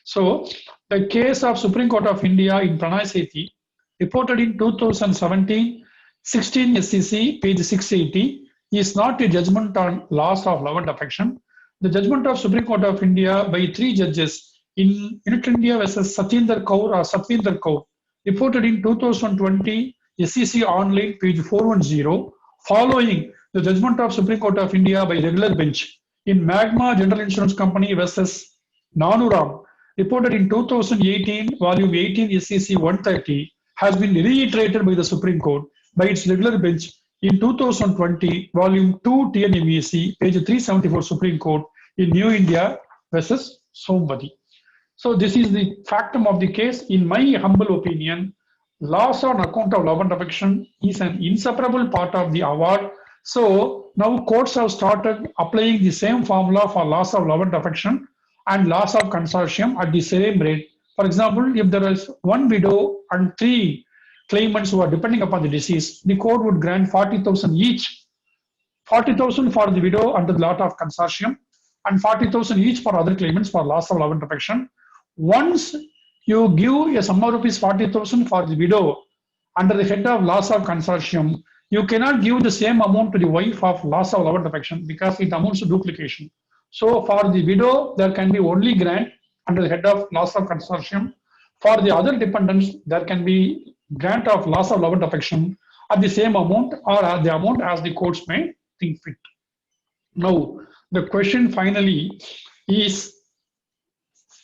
So the case of Supreme Court of India in Pranay Sethi, reported in 2017, 16 SEC, page 680, is not a judgment on loss of love and affection. The judgment of Supreme Court of India by 3 judges in United India versus Satyinder Kaur or Satvinder Kaur, reported in 2020 SEC online page 410, following the judgment of Supreme Court of India by regular bench in Magma General Insurance Company versus Nanu Ram, reported in 2018 volume 18 SEC 130, has been reiterated by the Supreme Court by its regular bench in 2020 volume 2 TNMAC page 374 Supreme Court in New India versus Somvati. So this is the factum of the case. In my humble opinion, loss on account of love and affection is an inseparable part of the award. So now courts have started applying the same formula for loss of love and affection and loss of consortium at the same rate. For example, if there is 1 widow and 3 claimants who are depending upon the deceased, the court would grant 40,000 each. 40,000 for the widow under the lot of consortium and 40,000 each for other claimants for loss of love and affection. Once you give a sum of rupees 40,000 for the widow under the head of loss of consortium, you cannot give the same amount to the wife of loss of love and affection because it amounts to duplication. So for the widow, there can be only grant under the head of loss of consortium. For the other dependents, there can be grant of loss of love and affection at the same amount or at the amount as the courts may think fit. Now, the question finally is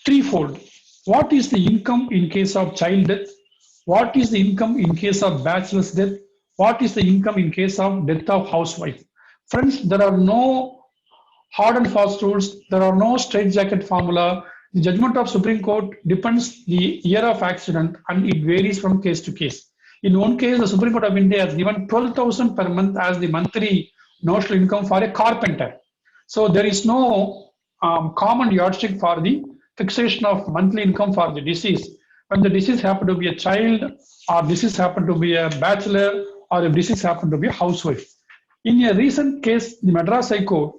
threefold. What is the income in case of child death? What is the income in case of bachelor's death? What is the income in case of death of housewife? Friends, there are no hard and fast rules. There are no straitjacket formula. The judgment of Supreme Court depends the year of accident and it varies from case to case. In one case, the Supreme Court of India has given 12,000 per month as the monthly notional income for a carpenter. So there is no common yardstick for the fixation of monthly income for the deceased. when the deceased happened to be a child, or deceased happened to be a bachelor, or if deceased happened to be a housewife. In a recent case, the Madras High Court,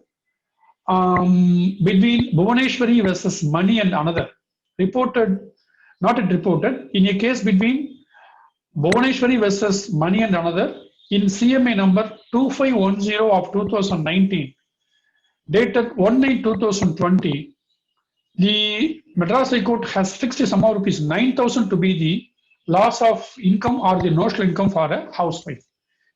between Bhuvaneshwari versus Mani and another, reported, not it reported, in a case between Bhuvaneshwari versus Mani and another, in CMA number 2510 of 2019, dated 1/9/2020, the Madras High Court has fixed a sum of rupees 9,000 to be the loss of income or the notional income for a housewife.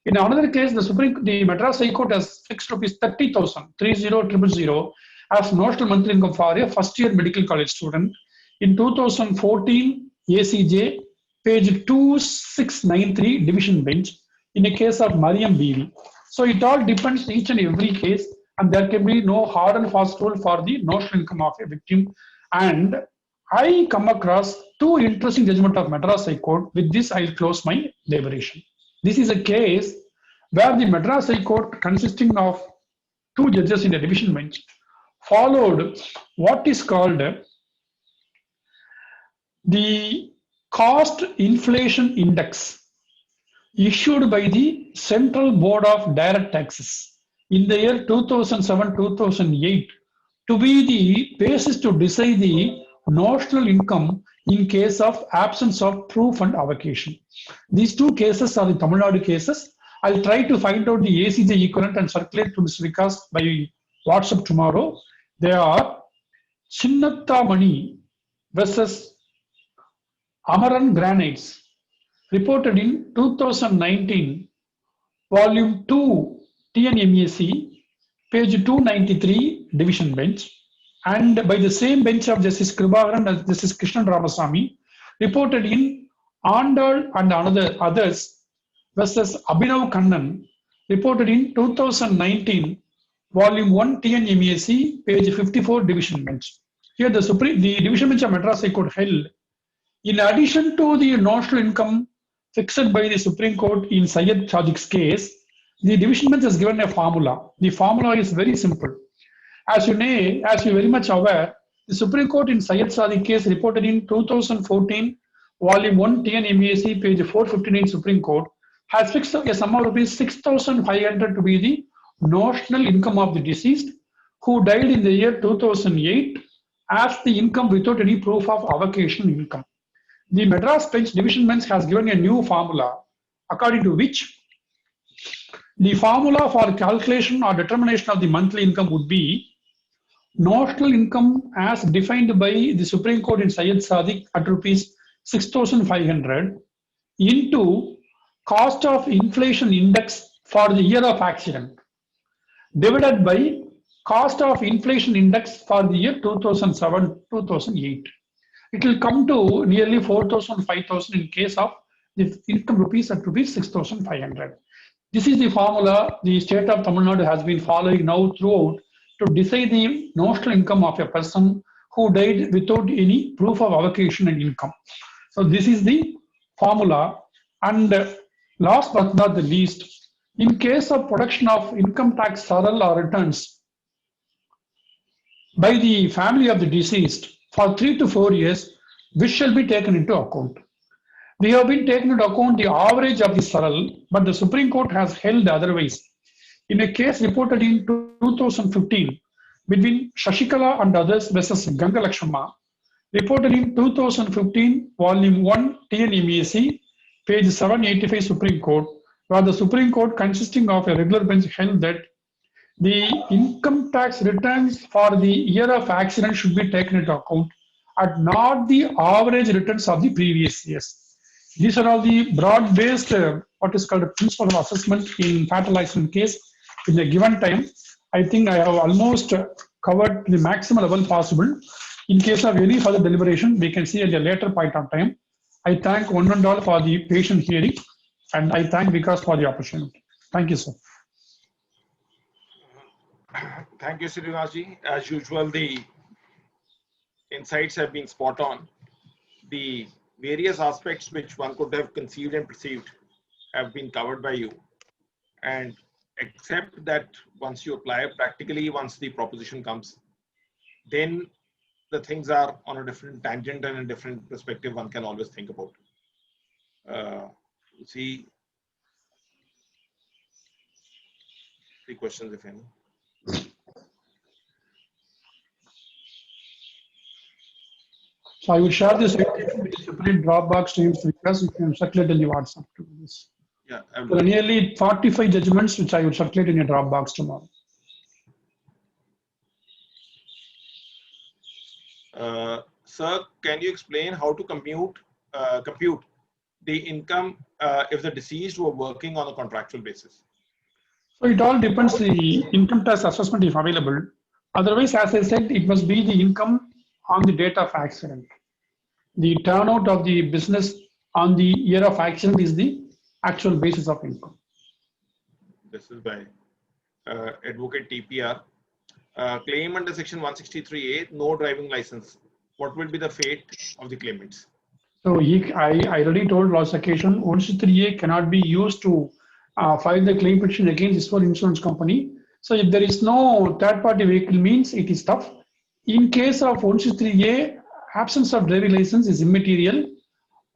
In another case, the Madras High Court has fixed rupees 30,000, 30,000 as notional monthly income for a first-year medical college student. In 2014 ACJ, page 2693, division bench, in a case of Mariam Bibi. So it all depends each and every case, and there can be no hard and fast rule for the notional income of a victim. And I come across two interesting judgments of Madras High Court. With this, I'll close my deliberation. This is a case where the Madras High Court, consisting of two judges in the division bench, followed what is called the cost inflation index issued by the Central Board of Direct Taxes in the year 2007-2008 to be the basis to decide the notional income in case of absence of proof and avocation. These two cases are the Tamil Nadu cases. I'll try to find out the ACJ equivalent and circulate to Mr. Vikas by WhatsApp tomorrow. They are Chinnatta Mani versus Amaran Granites, reported in 2019, volume 2, TNMAC, page 293, division bench, and by the same bench of Justice Kribavaran and Justice Krishnan Ramasamy, reported in Andal and others versus Abhinav Kannan, reported in 2019, volume 1, TNMAC, page 54, division bench. Here the division bench of Madras High Court held, in addition to the notional income fixed by the Supreme Court in Syed Sadiq's case, the division bench has given a formula. The formula is very simple. As you very much aware, the Supreme Court in Syed Sadiq case reported in 2014, volume 1, TNMAC, page 459, Supreme Court, has fixed a sum of rupees 6,500 to be the notional income of the deceased who died in the year 2008 as the income without any proof of avocation income. The Madras bench division bench has given a new formula, according to which the formula for calculation or determination of the monthly income would be notional income as defined by the Supreme Court in Syed Sadiq at rupees 6,500 into cost of inflation index for the year of accident divided by cost of inflation index for the year 2007-2008. It will come to nearly 4,000, 5,000 in case of the income rupees at rupees 6,500. This is the formula the state of Tamil Nadu has been following now throughout to decide the notional income of a person who died without any proof of avocation and income. So this is the formula. And last but not the least, in case of production of income tax saral or returns by the family of the deceased for 3 to 4 years, which shall be taken into account. We have been taking into account the average of the saral, but the Supreme Court has held otherwise. In a case reported in 2015 between Shashikala and others versus Ganga Lakshma, reported in 2015, volume 1, TNMAC, page 785, Supreme Court, where the Supreme Court, consisting of a regular bench, held that the income tax returns for the year of accident should be taken into account and not the average returns of the previous years. These are all the broad-based, what is called a principle of assessment in fatal accident case. In a given time, I think I have almost covered the maximum level possible. In case of any further deliberation, we can see at a later point of time. I thank one and all for the patient hearing, and I thank Vikas for the opportunity. Thank you, sir. Thank you, Srinivasji. As usual, the insights have been spot on. The various aspects which one could have conceived and perceived have been covered by you. And except that once you apply practically, once the proposition comes, then the things are on a different tangent and a different perspective, one can always think about. See, 3 questions, if any. So I will share this with a separate Dropbox to you because you can circulate in the WhatsApp to this. Yeah, There are nearly 45 judgments which I will circulate in your Dropbox tomorrow. Sir, can you explain how to compute the income if the deceased were working on a contractual basis? So it all depends the income tax assessment if available. Otherwise, as I said, it must be the income on the date of accident. The turnout of the business on the year of accident is the actual basis of income. This is by Advocate TPR. Claim under section 163A, no driving license. What will be the fate of the claimants? So I already told last occasion, 163A cannot be used to file the claim petition against this for insurance company. So if there is no third party vehicle means it is tough. In case of 163A, absence of driving license is immaterial.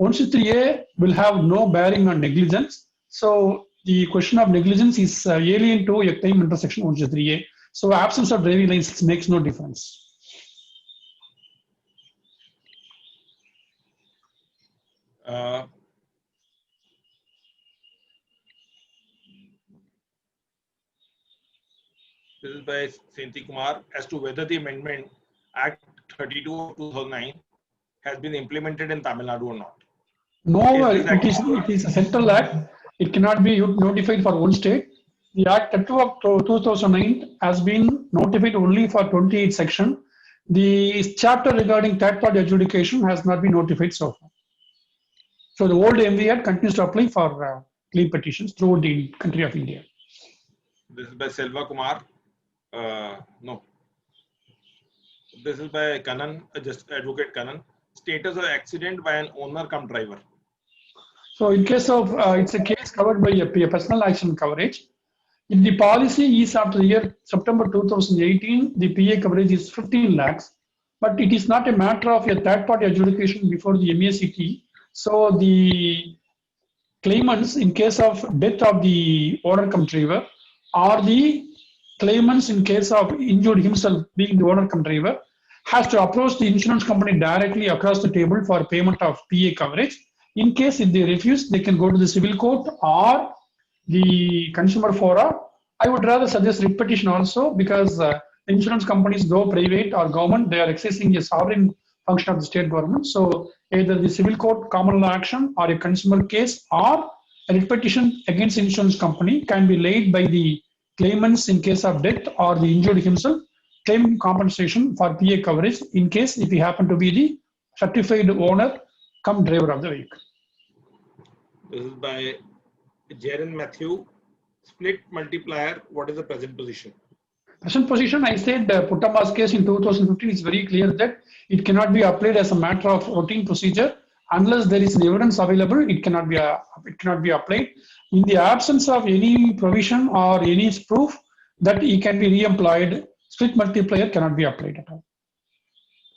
163A will have no bearing on negligence. So the question of negligence is alien to a claim under section 163A. So absence of driving license makes no difference. This is by Senti Kumar as to whether the amendment Act 32 of 2009 has been implemented in Tamil Nadu or not. No, it is a central act. It cannot be notified for one state. The Act 32 of 2009 has been notified only for 28 section. The chapter regarding third party adjudication has not been notified so far. So the old MV Act continues to apply for claim petitions throughout the country of India. This is by Selva Kumar. No. This is by Kanan, just Advocate Kanan. Status of accident by an owner cum driver. So in case of, it's a case covered by a personal accident coverage. If the policy is after the year September 2018, the PA coverage is 15 lakhs, but it is not a matter of a third party adjudication before the MACT. So the claimants in case of death of the owner cum driver or the claimants in case of injured himself being the owner cum driver has to approach the insurance company directly across the table for payment of PA coverage. In case if they refuse, they can go to the civil court or the consumer forum. I would rather suggest writ petition also because insurance companies, though private or government, they are exercising a sovereign function of the state government. So either the civil court common law action or a consumer case or a writ petition against insurance company can be laid by the claimants in case of death or the injured himself, claim compensation for PA coverage in case if he happen to be the certified owner cum driver of the vehicle. This is by Jaren Matthew. Split multiplier, what is the present position? Present position, I said Puttama's case in 2015 is very clear that it cannot be applied as a matter of routine procedure unless there is evidence available. It cannot be applied. In the absence of any provision or any proof that it can be re-employed, split multiplier cannot be applied at all.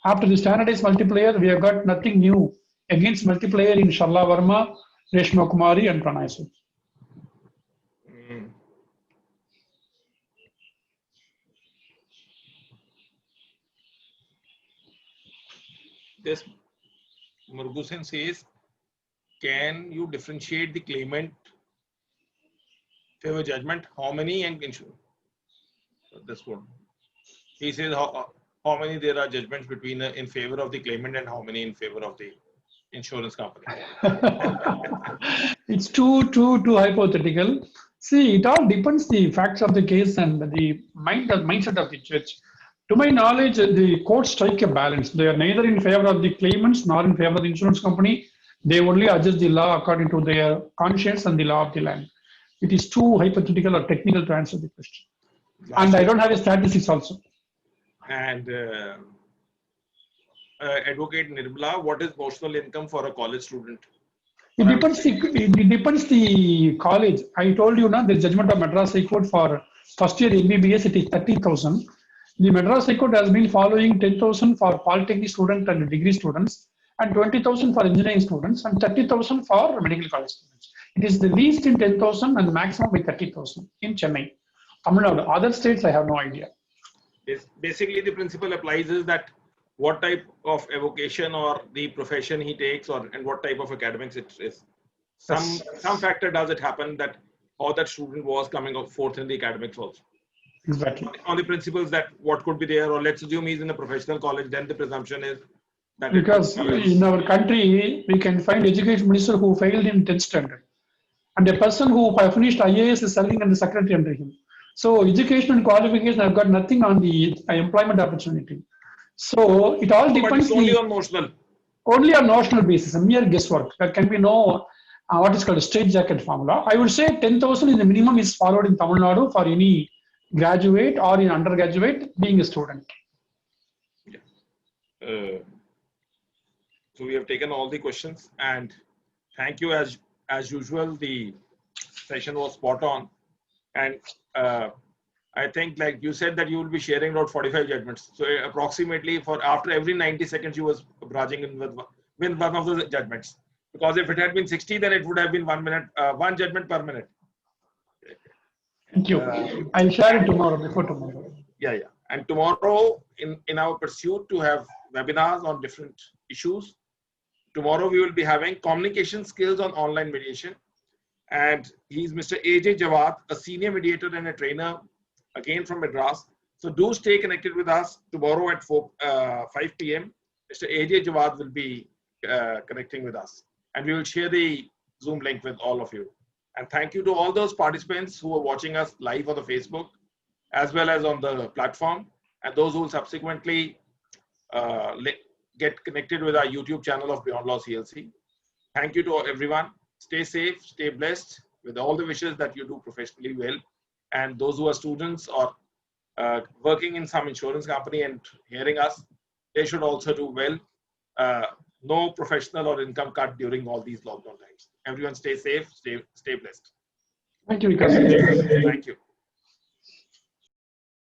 After the standardized multiplier, we have got nothing new against multiplier in Sharla Verma, Reshma Kumari, and Pranay Sood. This Murugusen says, can you differentiate the claimant favor judgment? How many and insurance? This one. He says how many there are judgments between in favor of the claimant and how many in favor of the insurance company. It's too hypothetical. See, it all depends the facts of the case and the mindset of the judge. To my knowledge, the courts strike a balance. They are neither in favor of the claimants nor in favor of the insurance company. They only adjust the law according to their conscience and the law of the land. It is too hypothetical or technical to answer the question. And I don't have a statistics also. And Advocate Nirbala, what is notional income for a college student? It depends the college. I told you now the judgment of Madras High Court for first year MBBS, it is 30,000. The Madras High Court has been following 10,000 for polytechnic students and degree students, and 20,000 for engineering students, and 30,000 for medical college students. It is the least in 10,000 and the maximum by 30,000 in Chennai. Tamil Nadu. Other states, I have no idea. Basically, the principle applies is that what type of evocation or the profession he takes, or and what type of academics it is. Some factor does it happen that how that student was coming forth in the academics also. Exactly. On the principles that what could be there, or let's assume he's in a professional college, then the presumption is that because in our country we can find education minister who failed in 10th standard, and a person who finished IAS is serving as the secretary under him. So education and qualification have got nothing on the employment opportunity. So it all depends. But only on notional. Only on notional basis, a mere guesswork. There can be no what is called a straitjacket formula. I would say 10,000 is the minimum is followed in Tamil Nadu for any graduate or in undergraduate being a student. Yeah. So we have taken all the questions, and thank you as usual. The session was spot on, and I think, like you said, that you will be sharing about 45 judgments. So approximately for after every 90 seconds, you was barraging in with one of the judgments. Because if it had been 60, then it would have been 1 minute, one judgment per minute. Thank you. I'll share it tomorrow, before tomorrow. Yeah. And tomorrow, in our pursuit to have webinars on different issues, tomorrow we will be having communication skills on online mediation. And he's Mr. AJ Jawad, a senior mediator and a trainer, again from Madras. So do stay connected with us tomorrow at 5 p.m. Mr. AJ Jawad will be connecting with us. And we will share the Zoom link with all of you. And thank you to all those participants who are watching us live on the Facebook, as well as on the platform, and those who will subsequently get connected with our YouTube channel of Beyond Law CLC. Thank you to everyone. Stay safe, stay blessed with all the wishes that you do professionally well. And those who are students or working in some insurance company and hearing us, they should also do well. No professional or income cut during all these lockdown times. Everyone stay safe, stay blessed. Thank you, Vikas. Thank you.